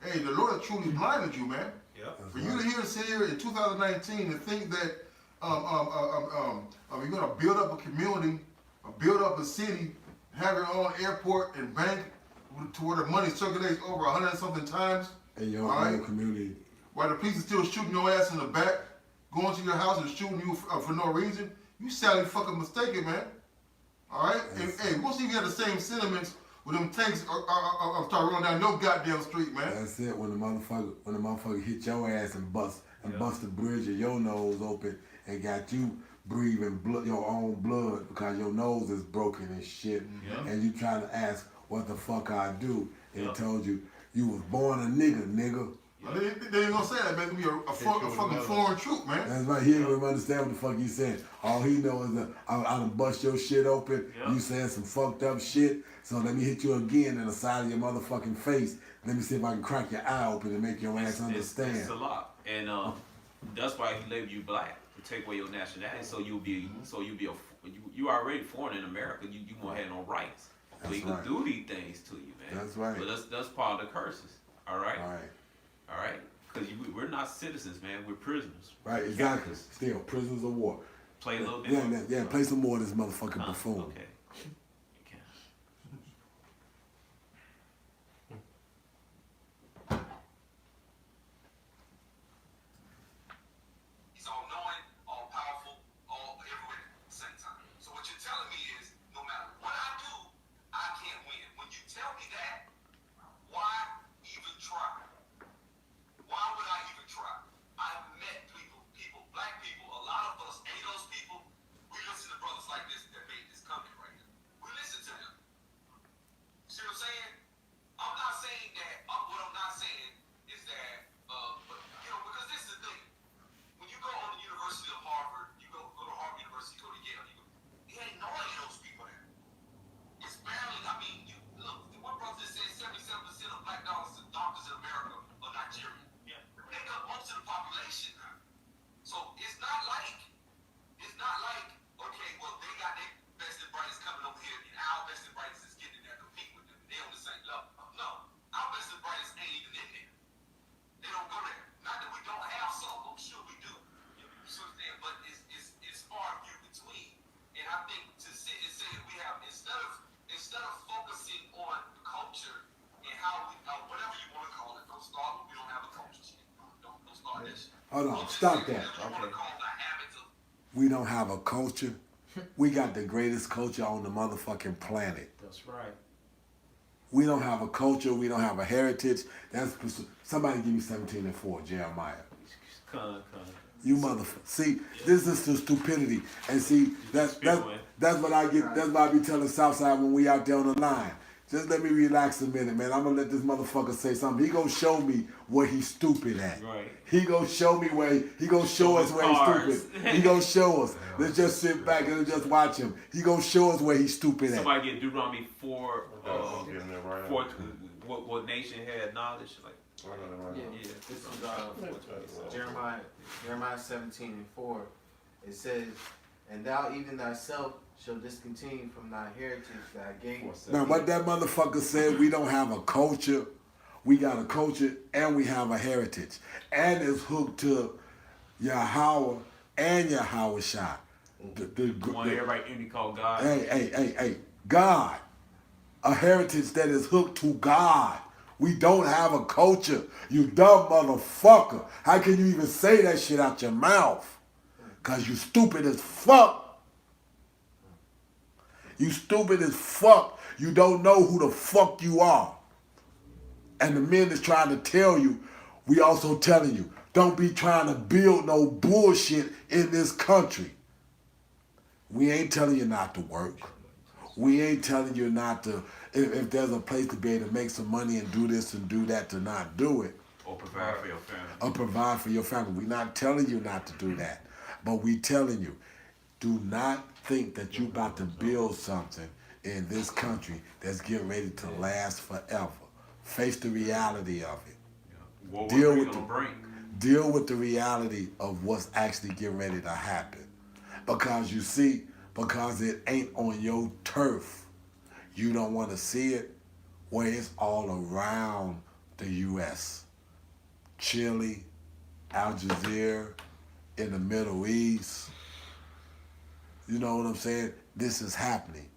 Hey, the Lord has truly blinded you, man. Yep. For you to sit here in 2019 and think that you're gonna build up a community, or build up a city, have your own airport and bank, to where the money circulates over 100 and something times. In your all own right? community. While the police are still shooting your ass in the back, going to your house and shooting you for no reason, you sadly fucking mistaken, man. All right? And, hey, once you get the same sentiments when them tanks start rolling down your goddamn street, man. That's it. When the motherfucker hit your ass and bust the bridge of your nose open and got you breathing your own blood because your nose is broken and shit, and you trying to ask what the fuck I do, and it told you was born a nigga. They ain't gonna say that, man. It's gonna be a fucking foreign troop, man. That's right. He ain't even understand what the fuck he said. All he know is that I done bust your shit open. You saying some fucked up shit. So let me hit you again in the side of your motherfucking face. Let me see if I can crack your eye open and make your ass understand. It's a lot, and that's why he labeled you black to take away your nationality. So you already foreign in America. You won't have no rights. So he can do these things to you, man. That's right. But that's part of the curses. All right. All right. All right. Because we're not citizens, man. We're prisoners. Right. Exactly. Still prisoners of war. Play a little bit. Yeah. Play some more of this motherfucking buffoon. Okay. He's all knowing, all powerful, all everywhere at the same time. So what you're telling me is, no matter what I do, I can't win. When you tell me that, why even try? Why would I even try? I've met people, black people, a lot of us, those people, we listen to brothers like this that made this company right now. We listen to them. See what I'm saying? I'm not saying that, what I'm not saying is that, but, you know, because this is the thing. When you go on the University of Harvard, you go to Harvard University, go to Yale, you ain't no any of those people there. It's barely, I mean, you look, one brother just said 77% of black doctors in America are Nigerian. Yeah. They got most of the population now. So it's not like, okay, well, they got their best and brightest coming over here, and our best and brightest is getting in there competing with them. They on the same level. No, our best and brightest ain't even in there. They don't go there. Not that we don't have some, I'm sure we do. You understand? But it's far and few between. And I think to sit and say that we have, instead of focusing on the culture and how we, whatever you want to call it, don't start when we don't have a culture shit. Don't start this shit. Hold on, stop that. We don't have a culture. We got the greatest culture on the motherfucking planet. That's right. We don't have a culture. We don't have a heritage. Somebody give me 17:4, Jeremiah. You motherfucker. See, this is the stupidity. And see, that's what I get. That's why I be telling Southside when we out there on the line. Just let me relax a minute, man. I'm gonna let this motherfucker say something. He gonna show me where he's stupid at. Right. He gonna show me where he gonna show us where he's stupid. He gonna show us. Let's just sit back and just watch him. He gonna show us where he's stupid at. Somebody get Deuteronomy 4. What nation had knowledge? Like. Yeah. This is Jeremiah 17:4. It says, "And thou even thyself shall discontinue from thy heritage that I gave." Now, what that motherfucker said, we don't have a culture. We got a culture and we have a heritage. And it's hooked to Yahweh and Yahweh Shah. One everybody call God. Hey, God. A heritage that is hooked to God. We don't have a culture. You dumb motherfucker. How can you even say that shit out your mouth? Because you stupid as fuck. You stupid as fuck. You don't know who the fuck you are. And the men is trying to tell you, we also telling you, don't be trying to build no bullshit in this country. We ain't telling you not to work. We ain't telling you not to, if there's a place to be able to make some money and do this and do that, to not do it. Or provide for your family. Or provide for your family. We're not telling you not to do that. But we telling you, do not think that you about to build something in this country that's getting ready to last forever. Face the reality of it. What Deal we're with gonna bring. Deal with the reality of what's actually getting ready to happen. Because you see, because it ain't on your turf, you don't want to see it where it's all around the U.S. Chile, Algeria, in the Middle East. You know what I'm saying? This is happening.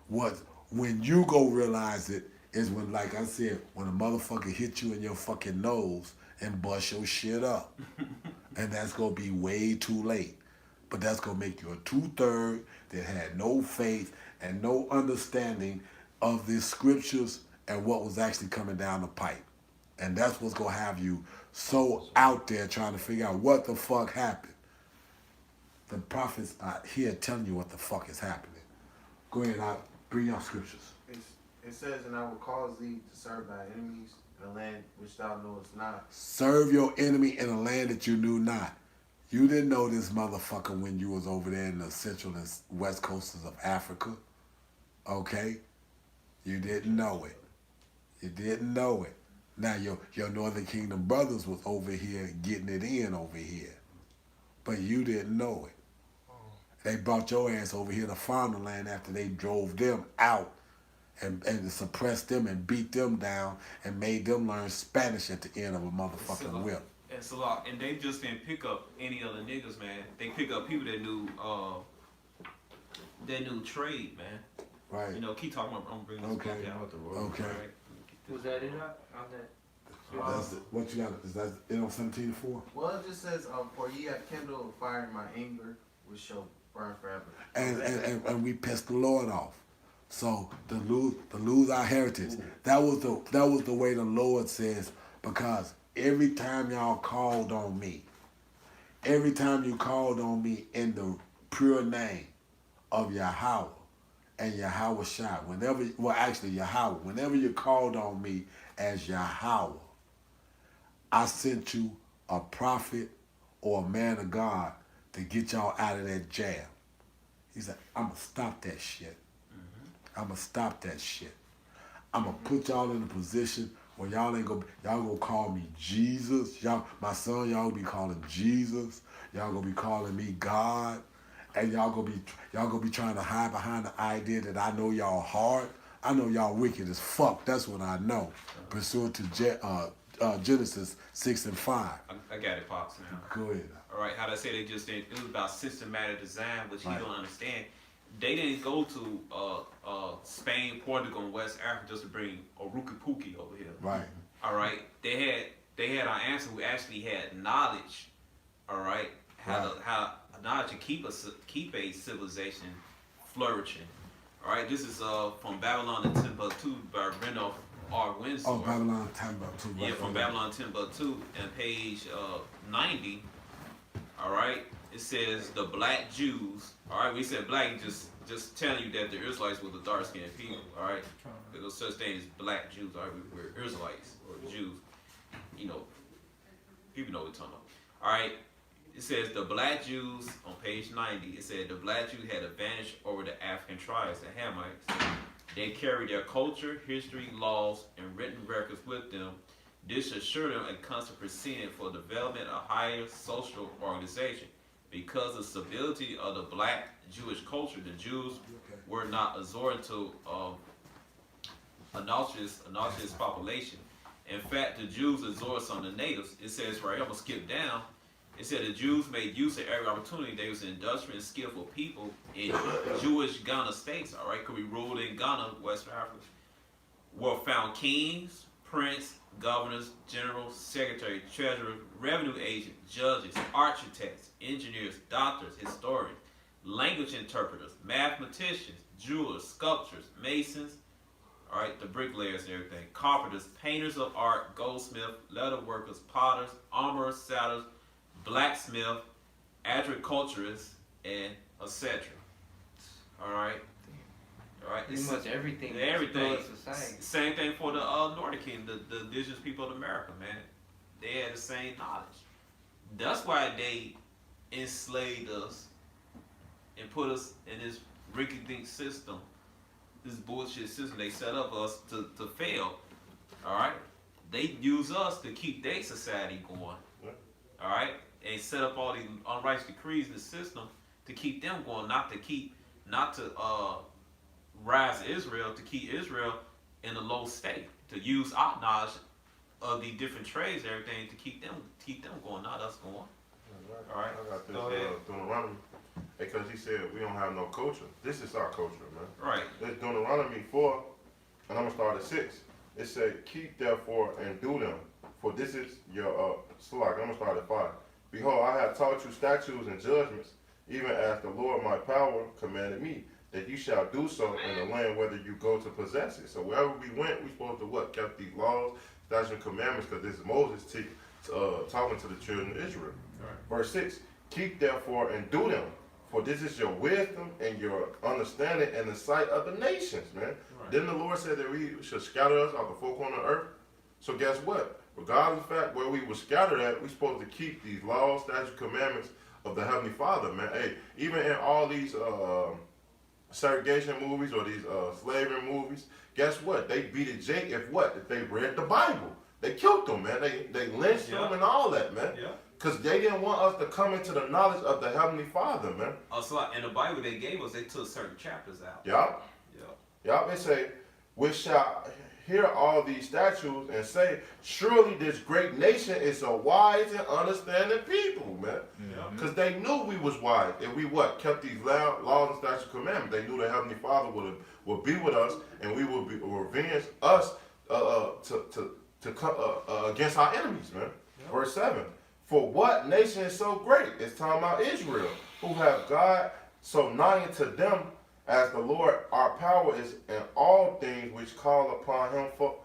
When you go realize it is when, like I said, when a motherfucker hit you in your fucking nose and bust your shit up. And that's gonna be way too late. But that's gonna make you a 2/3 that had no faith and no understanding of the scriptures and what was actually coming down the pipe. And that's what's gonna have you so out there trying to figure out what the fuck happened. The prophets are here telling you what the fuck is happening. Go ahead, I'll bring out scriptures. It says, and I will cause thee to serve thy enemies in a land which thou knowest not. Serve your enemy in a land that you knew not. You didn't know this motherfucker when you was over there in the central and west coasts of Africa. Okay? You didn't know it. You didn't know it. Now your Northern Kingdom brothers was over here getting it in over here. But you didn't know it. They brought your ass over here to farm the land after they drove them out and suppressed them and beat them down and made them learn Spanish at the end of a motherfucking whip. It's a lot, and they just didn't pick up any other niggas, man. They pick up people that knew trade, man. Right. You know, keep talking about. I'm bringing this Okay. book down. Okay. Right. Was that it on that? That's it. What you got? Is that it on 17:4? Well, it just says, for ye have kindled a fire in my anger, which shall burn forever. And we pissed the Lord off. So to lose our heritage. That was the way the Lord says, because every time y'all called on me, every time you called on me in the pure name of Yahweh and Yahweh Shai, whenever you called on me as Yahweh, I sent you a prophet or a man of God to get y'all out of that jam. He said, I'm going to stop that shit. I'm going to stop that shit. I'm going to put y'all in a position where y'all going to call me Jesus. My son, y'all be calling Jesus. Y'all going to be calling me God. And y'all going to be trying to hide behind the idea that I know y'all hard. I know y'all wicked as fuck. That's what I know. Pursuant to Genesis 6:5. I got it, Pops, now. Go ahead. All right, how they say they just didn't. It was about systematic design, which he don't understand. They didn't go to Spain, Portugal, and West Africa just to bring Oruki Pookie over here. Right. All right. They had our answer who actually had knowledge. All right. How knowledge to keep a civilization flourishing. All right. This is from Babylon to Timbuktu by Randolph R. Windsor. Oh, Babylon Timbuktu. Yeah, from Babylon Timbuktu, and page 90. All right, it says the black Jews. All right, we said black, just telling you that the Israelites were the dark-skinned people. All right, there's no such thing as black Jews. All right, we're Israelites or Jews. You know, people know what we're talking about. All right, it says the black Jews on page 90. It said the black Jews had advantage over the African tribes, the Hamites. They carried their culture, history, laws, and written records with them. This assured them a constant proceeding for development of higher social organization. Because of the stability of the black Jewish culture, the Jews were not absorbed to a noxious population. In fact, the Jews absorbed some of the natives. It says right here, I'm going to skip down. It said the Jews made use of every opportunity. They was industrious and skillful people in Jewish Ghana states, all right, because we ruled in Ghana, West Africa, were found kings, prince, governors, generals, secretaries, treasurers, revenue agents, judges, architects, engineers, doctors, historians, language interpreters, mathematicians, jewelers, sculptors, masons, all right, the bricklayers and everything, carpenters, painters of art, goldsmiths, leather workers, potters, armorers, saddlers, blacksmith, agriculturists, and etc. All right. Pretty much everything. Everything. Society. Same thing for the Northern Kingdom, the indigenous people of America, man. They had the same knowledge. That's why they enslaved us and put us in this rinky-dink system, this bullshit system they set up us to fail. All right. They use us to keep their society going. All right, and set up all these unrighteous decrees in the system to keep them going, not to rise Israel, to keep Israel in a low state, to use our knowledge of the different trades and everything to keep them going, not us going. All right, I got this go ahead. Deuteronomy, because he said we don't have no culture. This is our culture, man. Right. It's Deuteronomy 4, and I'm gonna start at 6. It said, "Keep therefore and do them, for this is your slack." I'm gonna start at 5. "Behold, I have taught you statutes and judgments, even as the Lord my power commanded me, that you shall do so in the land whether you go to possess it." So wherever we went, we supposed to what? Kept these laws, statutes, and commandments, because this is Moses talking to the children of Israel. Right. Verse 6, "Keep therefore and do them, for this is your wisdom and your understanding in the sight of the nations," man. Right. Then the Lord said that we should scatter us off the four corners of the earth. So guess what? Regardless of the fact where we were scattered at, we're supposed to keep these laws, statutes, commandments of the Heavenly Father, man. Hey, even in all these segregation movies or these slavery movies, guess what? They beat a Jake if what? If they read the Bible. They killed them, man. They lynched them and all that, man. Yeah. Because they didn't want us to come into the knowledge of the Heavenly Father, man. Also, in the Bible they gave us, they took certain chapters out. Yup. Yup. They say, "We shall hear all these statutes and say, surely this great nation is a wise and understanding people," man. Because they knew we was wise. And we what? Kept these laws and statutes and commandments. They knew the Heavenly Father would be with us and we would revenge us against our enemies, man. Verse 7. "For what nation is so great?" It's talking about Israel, "who have God so nigh to them as the Lord our power is in all things which call upon him for.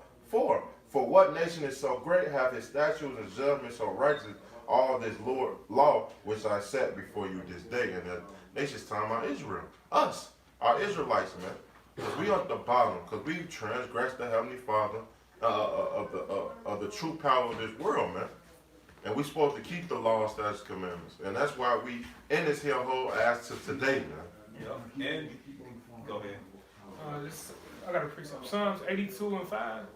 For what nation is so great, have his statutes and judgments so righteous, all this Lord law which I set before you this day." And the nation's talking about Israel. Us, our Israelites, man. Because we at the bottom, because we transgressed the Heavenly Father of the true power of this world, man. And we supposed to keep the law, statutes, commandments. And that's why we in this here whole as to today, man. Yeah. And go ahead. I got a precept. Psalms 82:5.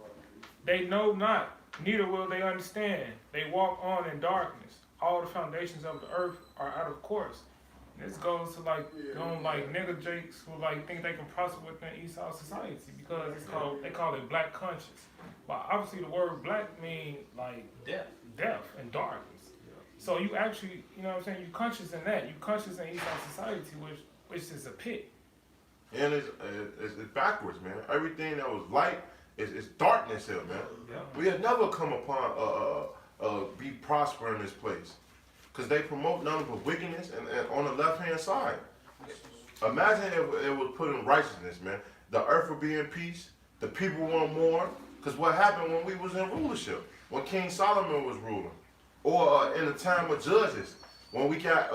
"They know not, neither will they understand. They walk on in darkness. All the foundations of the earth are out of course." And this goes to like nigger jakes who like think they can prosper within Esau society because they call it black conscience. But obviously the word black means like death and darkness. So you actually, you know what I'm saying, you conscious in that. You conscious in Esau society, which is a pit. And it's backwards, man. Everything that was light is darkness here, man. Yeah. We had never come upon be prosper in this place. Because they promote nothing but wickedness and on the left-hand side. Imagine if it was put in righteousness, man. The earth would be in peace. The people won't mourn. Because what happened when we was in rulership? When King Solomon was ruling. Or in the time of Judges. When we got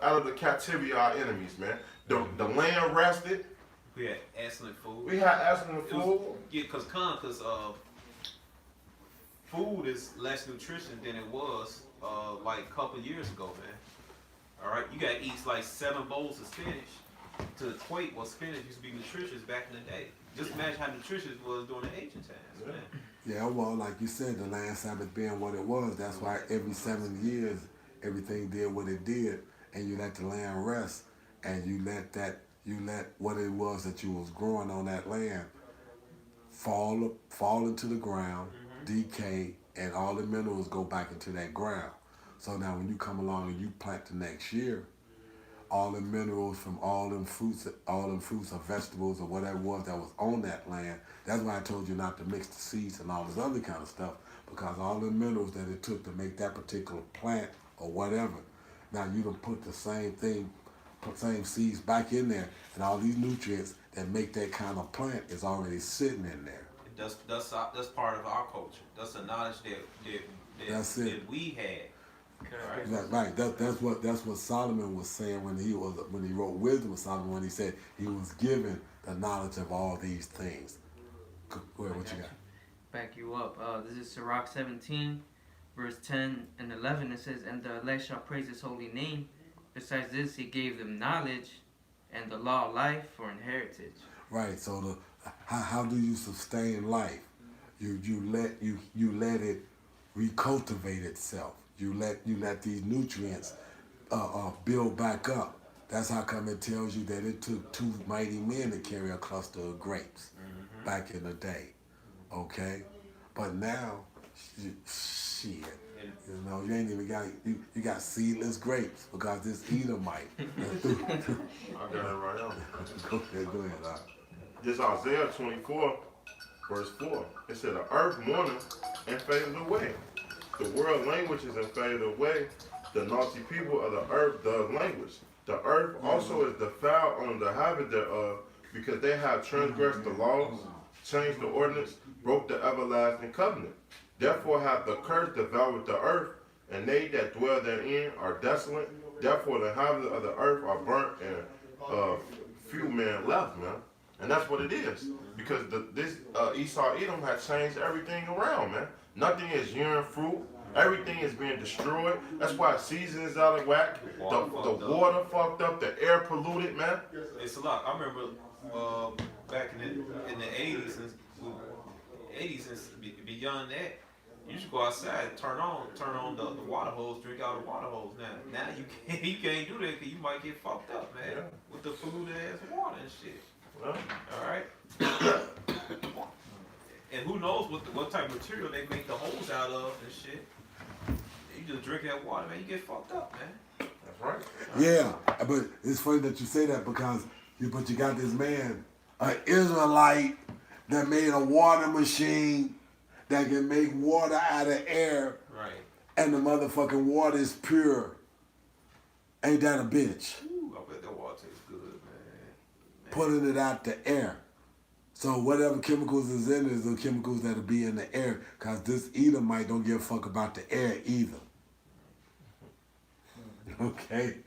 out of the captivity of our enemies, man. The land rested. We had excellent food. We had excellent food. Yeah, because food is less nutrition than it was like a couple years ago, man. All right, you gotta eat like 7 bowls of spinach to equate what spinach used to be nutritious back in the day. Just imagine how nutritious it was during the ancient times, man. Yeah, well, like you said, the land Sabbath being what it was, that's why every 7 years everything did what it did, and you let the land rest, and you let what it was that you was growing on that land fall into the ground, decay, and all the minerals go back into that ground. So now when you come along and you plant the next year, all the minerals from all them fruits or vegetables or whatever it was that was on that land, that's why I told you not to mix the seeds and all this other kind of stuff, because all the minerals that it took to make that particular plant or whatever, now you done put the same seeds back in there, and all these nutrients that make that kind of plant is already sitting in there. That's part of our culture. That's the knowledge that we had. Right. That's what Solomon was saying when he wrote Wisdom of Solomon, when he said he was given the knowledge of all these things. Go ahead, what you got? Back you up. This is Sirach 17, verse 10 and 11. It says, "And the elect shall praise his holy name. Besides this, he gave them knowledge and the law of life for inheritance." Right. So how do you sustain life? You let it recultivate itself. You let these nutrients build back up. That's how come it tells you that it took 2 mighty men to carry a cluster of grapes back in the day. Okay? But now, shit, you know, you ain't even got, you got seedless grapes because this Edomite. I got it right on. Go ahead. This Isaiah 24, verse 4. It said, "The earth mourneth and fadeth away. The world languages and faded away. The naughty people of the earth does language. The earth also is defiled on the habit thereof, because they have transgressed the laws, changed the ordinance, broke the everlasting covenant. Therefore hath the curse devoured the earth, and they that dwell therein are desolate. Therefore the inhabitants of the earth are burnt, and few men left," man. And that's what it is. Because this Esau Edom had changed everything around, man. Nothing is yielding fruit. Everything is being destroyed. That's why season is out of whack. The water fucked up. The air polluted, man. It's a lot. I remember back in the 80s and 80s and beyond that, you should go outside, turn on the water hose, drink out of the water hose. Now you can't do that because you might get fucked up, man, with the polluted ass water and shit. Well, all right. And who knows what type of material they make the hose out of and shit. You just drink that water, man, you get fucked up, man. That's right. Yeah, but it's funny that you say that because you got this man, an Israelite, that made a water machine that can make water out of air. Right. And the motherfucking water is pure. Ain't that a bitch? Ooh, I bet that water tastes good, man. Putting it out the air. So whatever chemicals is in it is the chemicals that'll be in the air. Cause this Edomite don't give a fuck about the air either. Okay.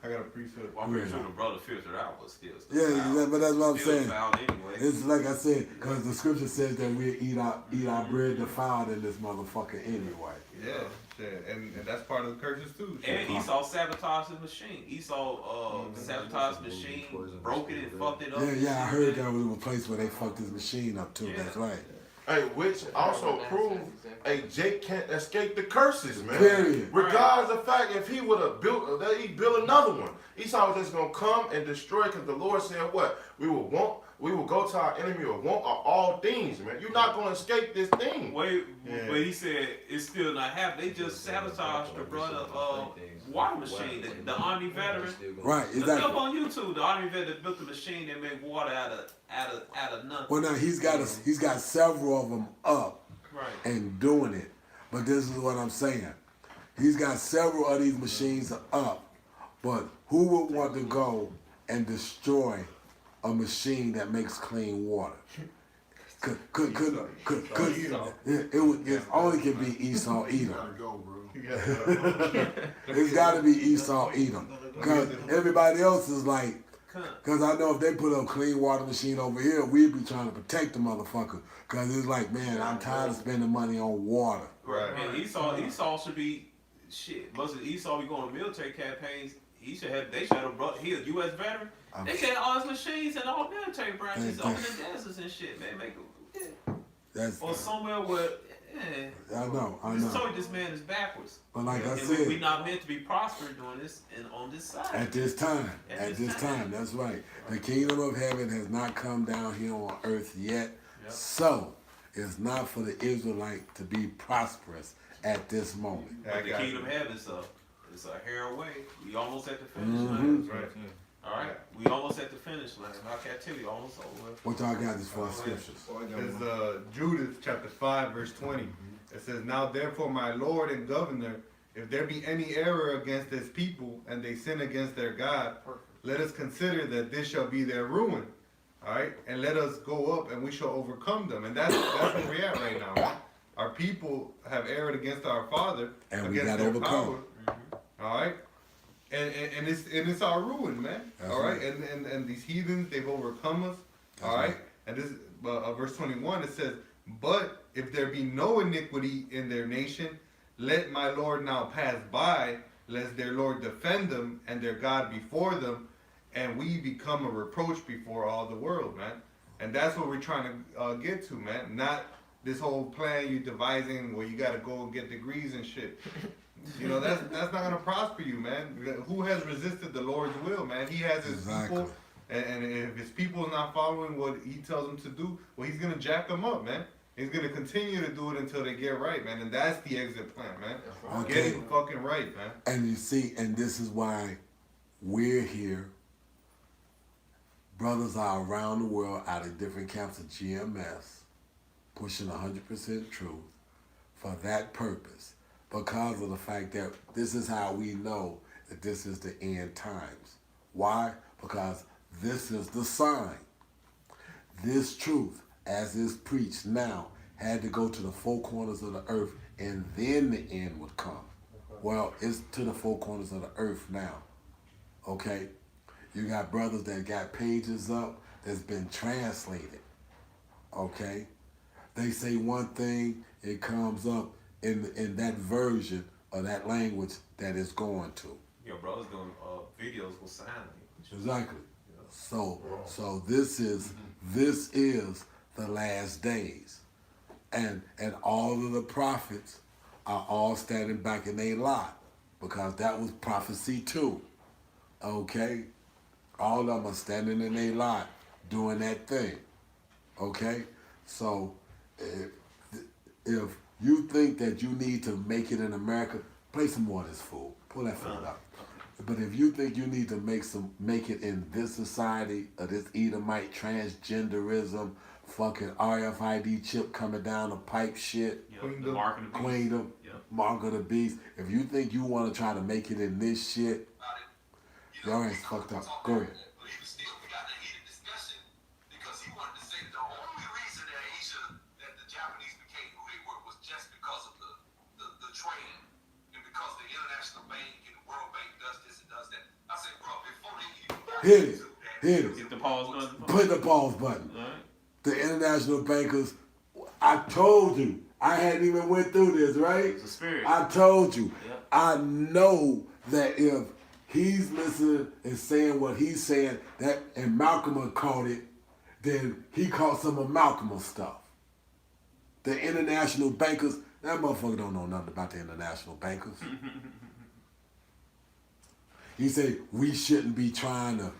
I got a precept. Well, I'm pretty sure the brother filtered out, but still. Yeah, but that's what I'm still saying. foul anyway. It's like I said, because the scripture says that we eat our bread defiled in this motherfucker anyway. Yeah, shit. And that's part of the curses too. And Esau sabotaged his machine. Esau sabotaged his machine, broke it and fucked it up. Yeah, I heard that was a place where they fucked his machine up too. Yeah. That's right. Hey, which also proved, hey, Jake can't escape the curses, man. Period. Regardless of the fact, if he would have built another one. Esau was just gonna come and destroy, because the Lord said, "What we will go to our enemy or want are all things, man. You're not gonna escape this thing." But he said it's still not happening. They just sabotaged the brother water machine, the Army veteran. Right, Look exactly. up on YouTube, the Army veteran that built the machine that made water out of nothing. Well, now he's got several of them up Right. and doing it. But this is what I'm saying. He's got several of these machines up. But who would want to go and destroy a machine that makes clean water? It only can be Esau Edom. It's got to be Esau Edom. Because everybody else is like, because I know if they put a clean water machine over here, we'd be trying to protect the motherfucker. Because it's like, man, I'm tired of spending money on water. Right. And Esau should be shit. Must Esau be going to military campaigns? They should have brought. He a U.S. veteran. They should have all his machines and all military branches up in the deserts and shit, man. Or somewhere where. Yeah. I know. Just told you this man is backwards. But like I and said, we not meant to be prosperous doing this and on this side. At this time. That's right. The kingdom of heaven has not come down here on earth yet. Yep. So it's not for the Israelite to be prosperous at this moment. But the kingdom of heaven is a hair away. We almost at the finish line. Right. All right, we almost at the finish line. Our captivity almost over. What y'all got as far as scriptures? It's Judith chapter 5 verse 20. It says, "Now therefore my Lord and Governor, if there be any error against this people, and they sin against their God, let us consider that this shall be their ruin. All right, and let us go up, and we shall overcome them." And that's where we're at right now. people have erred against our Father, And we against got their overcome. power. All right, and it's our ruin, man. That's all right, right. and these heathens, they've overcome us. That's all right, right. and this verse 21, it says, "But if there be no iniquity in their nation, let my Lord now pass by, lest their Lord defend them and their God before them, and we become a reproach before all the world," man. And that's what we're trying to get to, man. Not this whole plan you devising where you got to go and get degrees and shit. You know, that's not gonna prosper you, man. Who has resisted the Lord's will, man? He has his Exactly. people, and if his people is not following what he tells them to do, well, he's gonna jack them up, man. He's gonna continue to do it until they get right, man. And that's the exit plan, man. Okay. Getting fucking right, man. And you see, and this is why we're here. Brothers are around the world out of different camps of GMS, pushing 100% truth for that purpose, because of the fact that this is how we know that this is the end times. Why? Because this is the sign. This truth, as is preached now, had to go to the four corners of the earth, and then the end would come. Well, it's to the four corners of the earth now. Okay? You got brothers that got pages up that's been translated. Okay? They say one thing, it comes up in that version of that language that it's going to. Your brother's doing videos with sign language. Exactly. So this is the last days. And all of the prophets are all standing back in their lot, because that was prophecy too. Okay? All of them are standing in their lot doing that thing. Okay? So if you think that you need to make it in America, play some more of this fool. Pull that fool up. But if you think you need to make it in this society, of this Edomite transgenderism, fucking RFID chip coming down the pipe shit, Yep, the mark of the beast. Queendom, Yep. Mark of the Beast, if you think you want to try to make it in this shit, y'all ain't fucked up. Go ahead. But even still, we got a heated discussion because he wanted to say the only reason that the Japanese became who they were was just because of the trade, and because the International Bank and the World Bank does this and does that. I said, bro, before they even Hit it. Hit it. Hit the pause button. Put the pause button. All right. The international bankers, I told you, I hadn't even went through this, right? It's a spirit. I told you. Yep. I know that if he's listening and saying what he's saying, that and Malcolm had caught it, then he caught some of Malcolm's stuff. The international bankers, that motherfucker don't know nothing about the international bankers. He said we shouldn't be trying to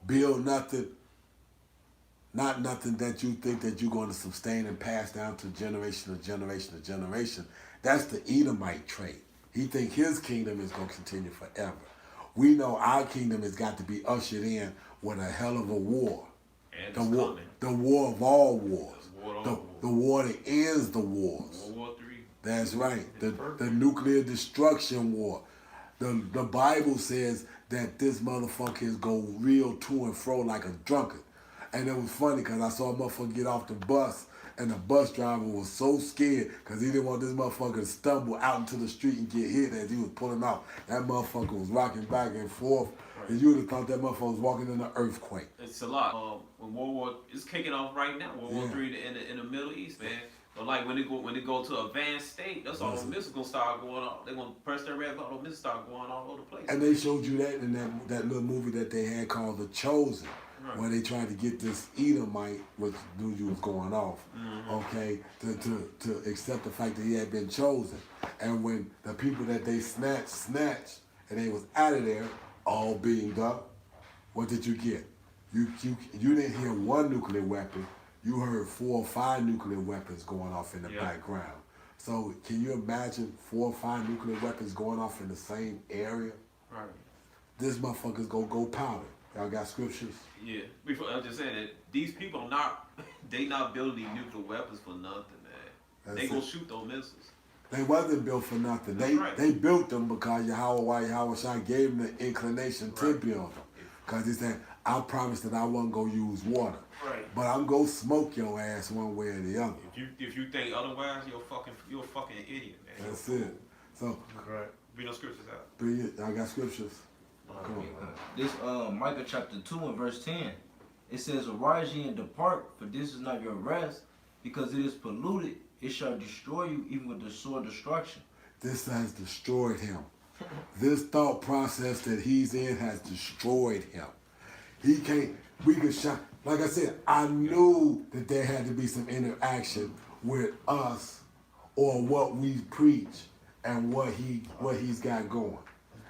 build nothing, not nothing that you think that you're going to sustain and pass down to generation to generation to generation. That's the Edomite trait. He think his kingdom is going to continue forever. We know our kingdom has got to be ushered in with a hell of a war. And The it's war, coming. the war of all wars. The war of The, all the war that ends the wars. World War III. That's right. The nuclear destruction war. The Bible says that this motherfucker is go real to and fro like a drunkard. And it was funny because I saw a motherfucker get off the bus, and the bus driver was so scared because he didn't want this motherfucker to stumble out into the street and get hit as he was pulling off. That motherfucker was rocking back and forth, and you would have thought that motherfucker was walking in an earthquake. It's a lot. When World War is kicking off right now, World War Yeah. III in the Middle East, man. But like when they go to advanced state, that's all those missiles gonna start going off. They're gonna press that red button, those missiles start going all over the place. And they showed you that in that little movie that they had called The Chosen, Right. where they tried to get this Edomite, which knew you was going off, okay, to accept the fact that he had been chosen. And when the people that they snatched, and they was out of there, all beamed up, what did you get? You didn't hear one nuclear weapon. You heard 4 or 5 nuclear weapons going off in the Yeah. background. So can you imagine 4 or 5 nuclear weapons going off in the same area? Right. This motherfucker's gonna go powder. Y'all got scriptures? Yeah. Before I'm just saying that these people they not building these nuclear weapons for nothing, man. That's They gonna it. shoot those missiles. They wasn't built for nothing. That's right. They built them because Yahweh Shai gave them the inclination to Right. build them. Because he said, I promised that I wasn't gonna use water. Right. But I'm gonna smoke your ass one way or the other. If you think otherwise, you're a fucking idiot, man. That's it. So Right. Read those scriptures out. I got scriptures. Come on. This Micah chapter 2 and verse 10. It says, "Arise ye and depart, for this is not your rest, because it is polluted. It shall destroy you even with the sword destruction." This has destroyed him. This thought process that he's in has destroyed him. He can't, we could shot, like I said, I knew that there had to be some interaction with us or what we preach and what he's got going.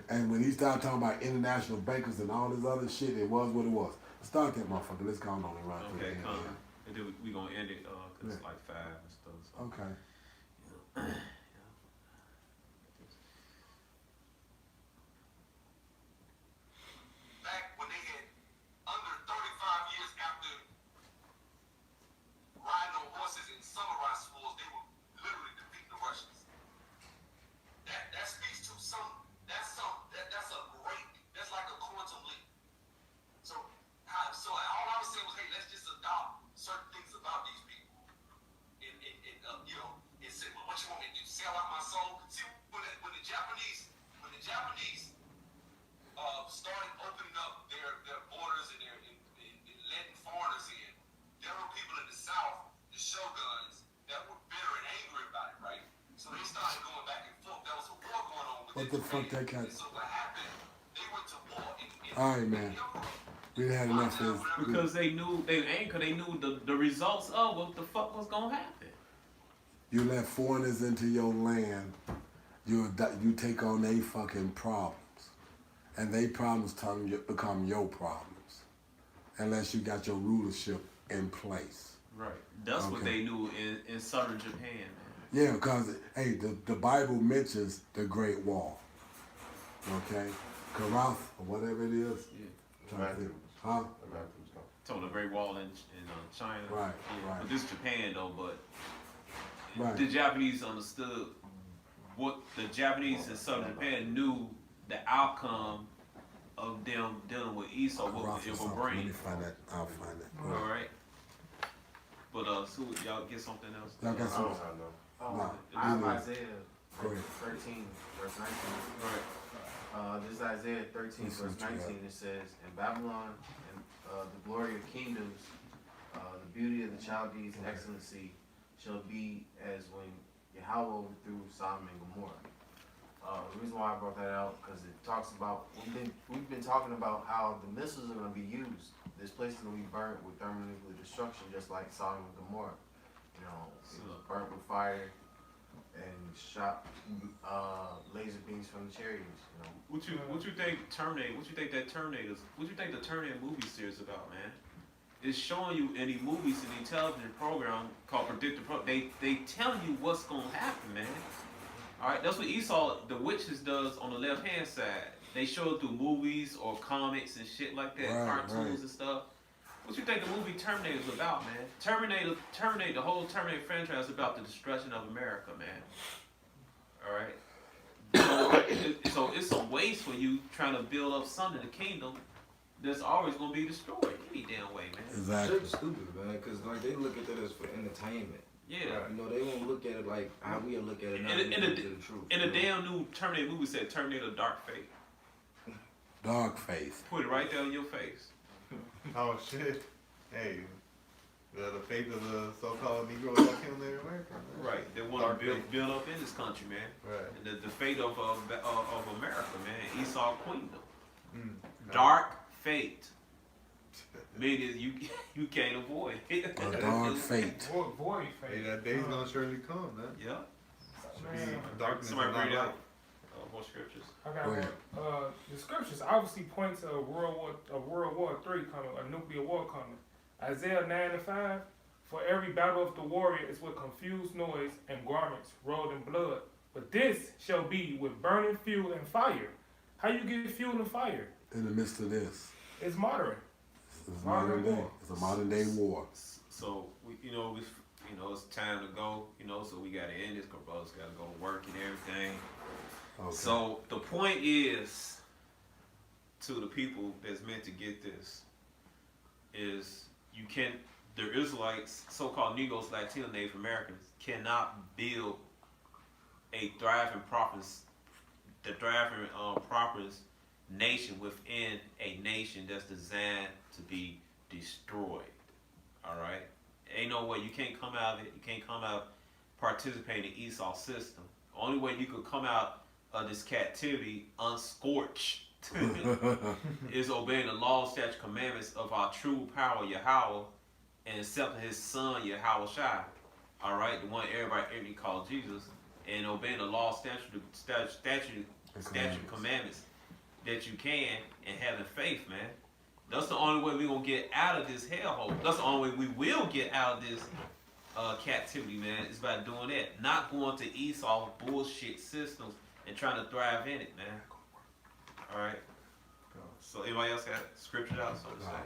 And when he started talking about international bankers and all this other shit, it was what it was. Start that motherfucker. Let's go on and run through Okay, it. come. And then we gonna end it cause it's like 5 and stuff. So. Okay. Back when they had under 35 years after riding on horses in samurai schools, they were literally defeating the Russians. That speaks to that's a great, that's like a quantum leap. So all I was saying was, hey, let's just adopt certain things about these people. And say, well, what you want me to do? Sell out my soul? See, when the Japanese started opening up their borders and letting foreigners in, there were people in the South, the shoguns, that were bitter and angry about it, right? So they started going back and forth. There was a war going on with What the fuck that got? So what happened? They went to war. All right, man. We done had enough of this. Because they knew the results of what the fuck was gonna happen. You let foreigners into your land, you take on their fucking problems. And they problems become your problems. Unless you got your rulership in place. Right. That's what they knew in southern Japan, man. Yeah, because, hey, the Bible mentions the Great Wall. Okay? Karath, or whatever it is. Matthews. Huh? So the Great Wall in China. Right, Yeah. right. But this is Japan, though, but Right. the Japanese understood what the Japanese in southern Japan knew the outcome of them dealing with Esau, what Karath it or would something. bring. Let me find that. I'll find it. Go All ahead. right. But so y'all get something else? Y'all got I some? don't have no. Nah. I have Either. Isaiah Go ahead. 13, verse 19. Right. This is Isaiah 13, Listen verse to 19. It says, "In Babylon, and the glory of kingdoms, the beauty of the Chaldees' excellency shall be as when Yahweh overthrew Sodom and Gomorrah." The reason why I brought that out because it talks about we've been talking about how the missiles are going to be used. This place is going to be burnt with thermonuclear destruction, just like Sodom and Gomorrah. You know, it was burnt with fire and shot laser beams from the chariots. You know, What you think Terminator? What you think that Terminator's? What you think the Terminator movie series about, man? It's showing you in these movies in the television program called Predictive Pro. They telling you what's gonna happen, man. All right, that's what Esau, the witches, does on the left hand side. They show it through movies or comics and shit like that, Right, cartoons right. and stuff. What you think the movie Terminator is about, man? Terminator, the whole Terminator franchise is about the destruction of America, man. All right. So it's a waste for you trying to build up something in the kingdom that's always gonna be destroyed any damn way, man. Exactly. Shit's stupid, man, because like they look at that as for entertainment. Yeah. You know, they won't look at it like how we look at it now. And they look at the truth. And the you know? damn new Terminator movie said Terminator Dark Fate. Dog face. Put it right there in your face. Oh shit. Hey. The fate of the so-called Negroes that killed in America. man. Right. They want Dark to fate. build up in this country, man. Right. And the fate of America, man. Esau Queendom. Mm. Dark fate. Meaning you can't avoid it. A dog fate. Void Hey, fate. that day's gonna surely come, man. Yeah. Man, Darkness Somebody is not read it light. out. More scriptures. I got Go one. ahead. The scriptures obviously point to a World War III coming, a nuclear war coming. Isaiah 9:5. For every battle of the warrior is with confused noise and garments rolled in blood. But this shall be with burning fuel and fire. How you get fuel and fire? In the midst of this. It's modern. It's modern day. It's a modern day war. So it's time to go. So we gotta end this. Cause brothers gotta go to work and everything. Okay. So the point is, to the people that's meant to get this, is you can the Israelites, so-called Negroes, Latino, Native Americans, cannot build a thriving prosperous nation within a nation that's designed to be destroyed. All right, ain't no way you can't come out of it. You can't come out participating in Esau's system. Only way you could come out of this captivity unscorched is obeying the law, statute, commandments of our true power, Yahweh, and accepting His Son, Yahweh Shai. All right, the one everybody called Jesus, and obeying the law, statute, commandments that you can, and having faith, man. That's the only way we're gonna get out of this hellhole. That's the only way we will get out of this captivity, man, is by doing that. Not going to Esau's bullshit systems and trying to thrive in it, man. Alright. So anybody else got scripture out, so to say?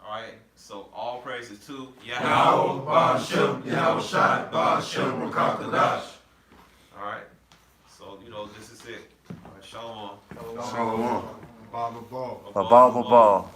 Alright, so all praises to Yahweh, Ba'ashem, Yahweh Shai, Ba'ashem, Rakakadash. Alright. So, this is it. Alright, shalom. Shalom. Baba Ball. Ball.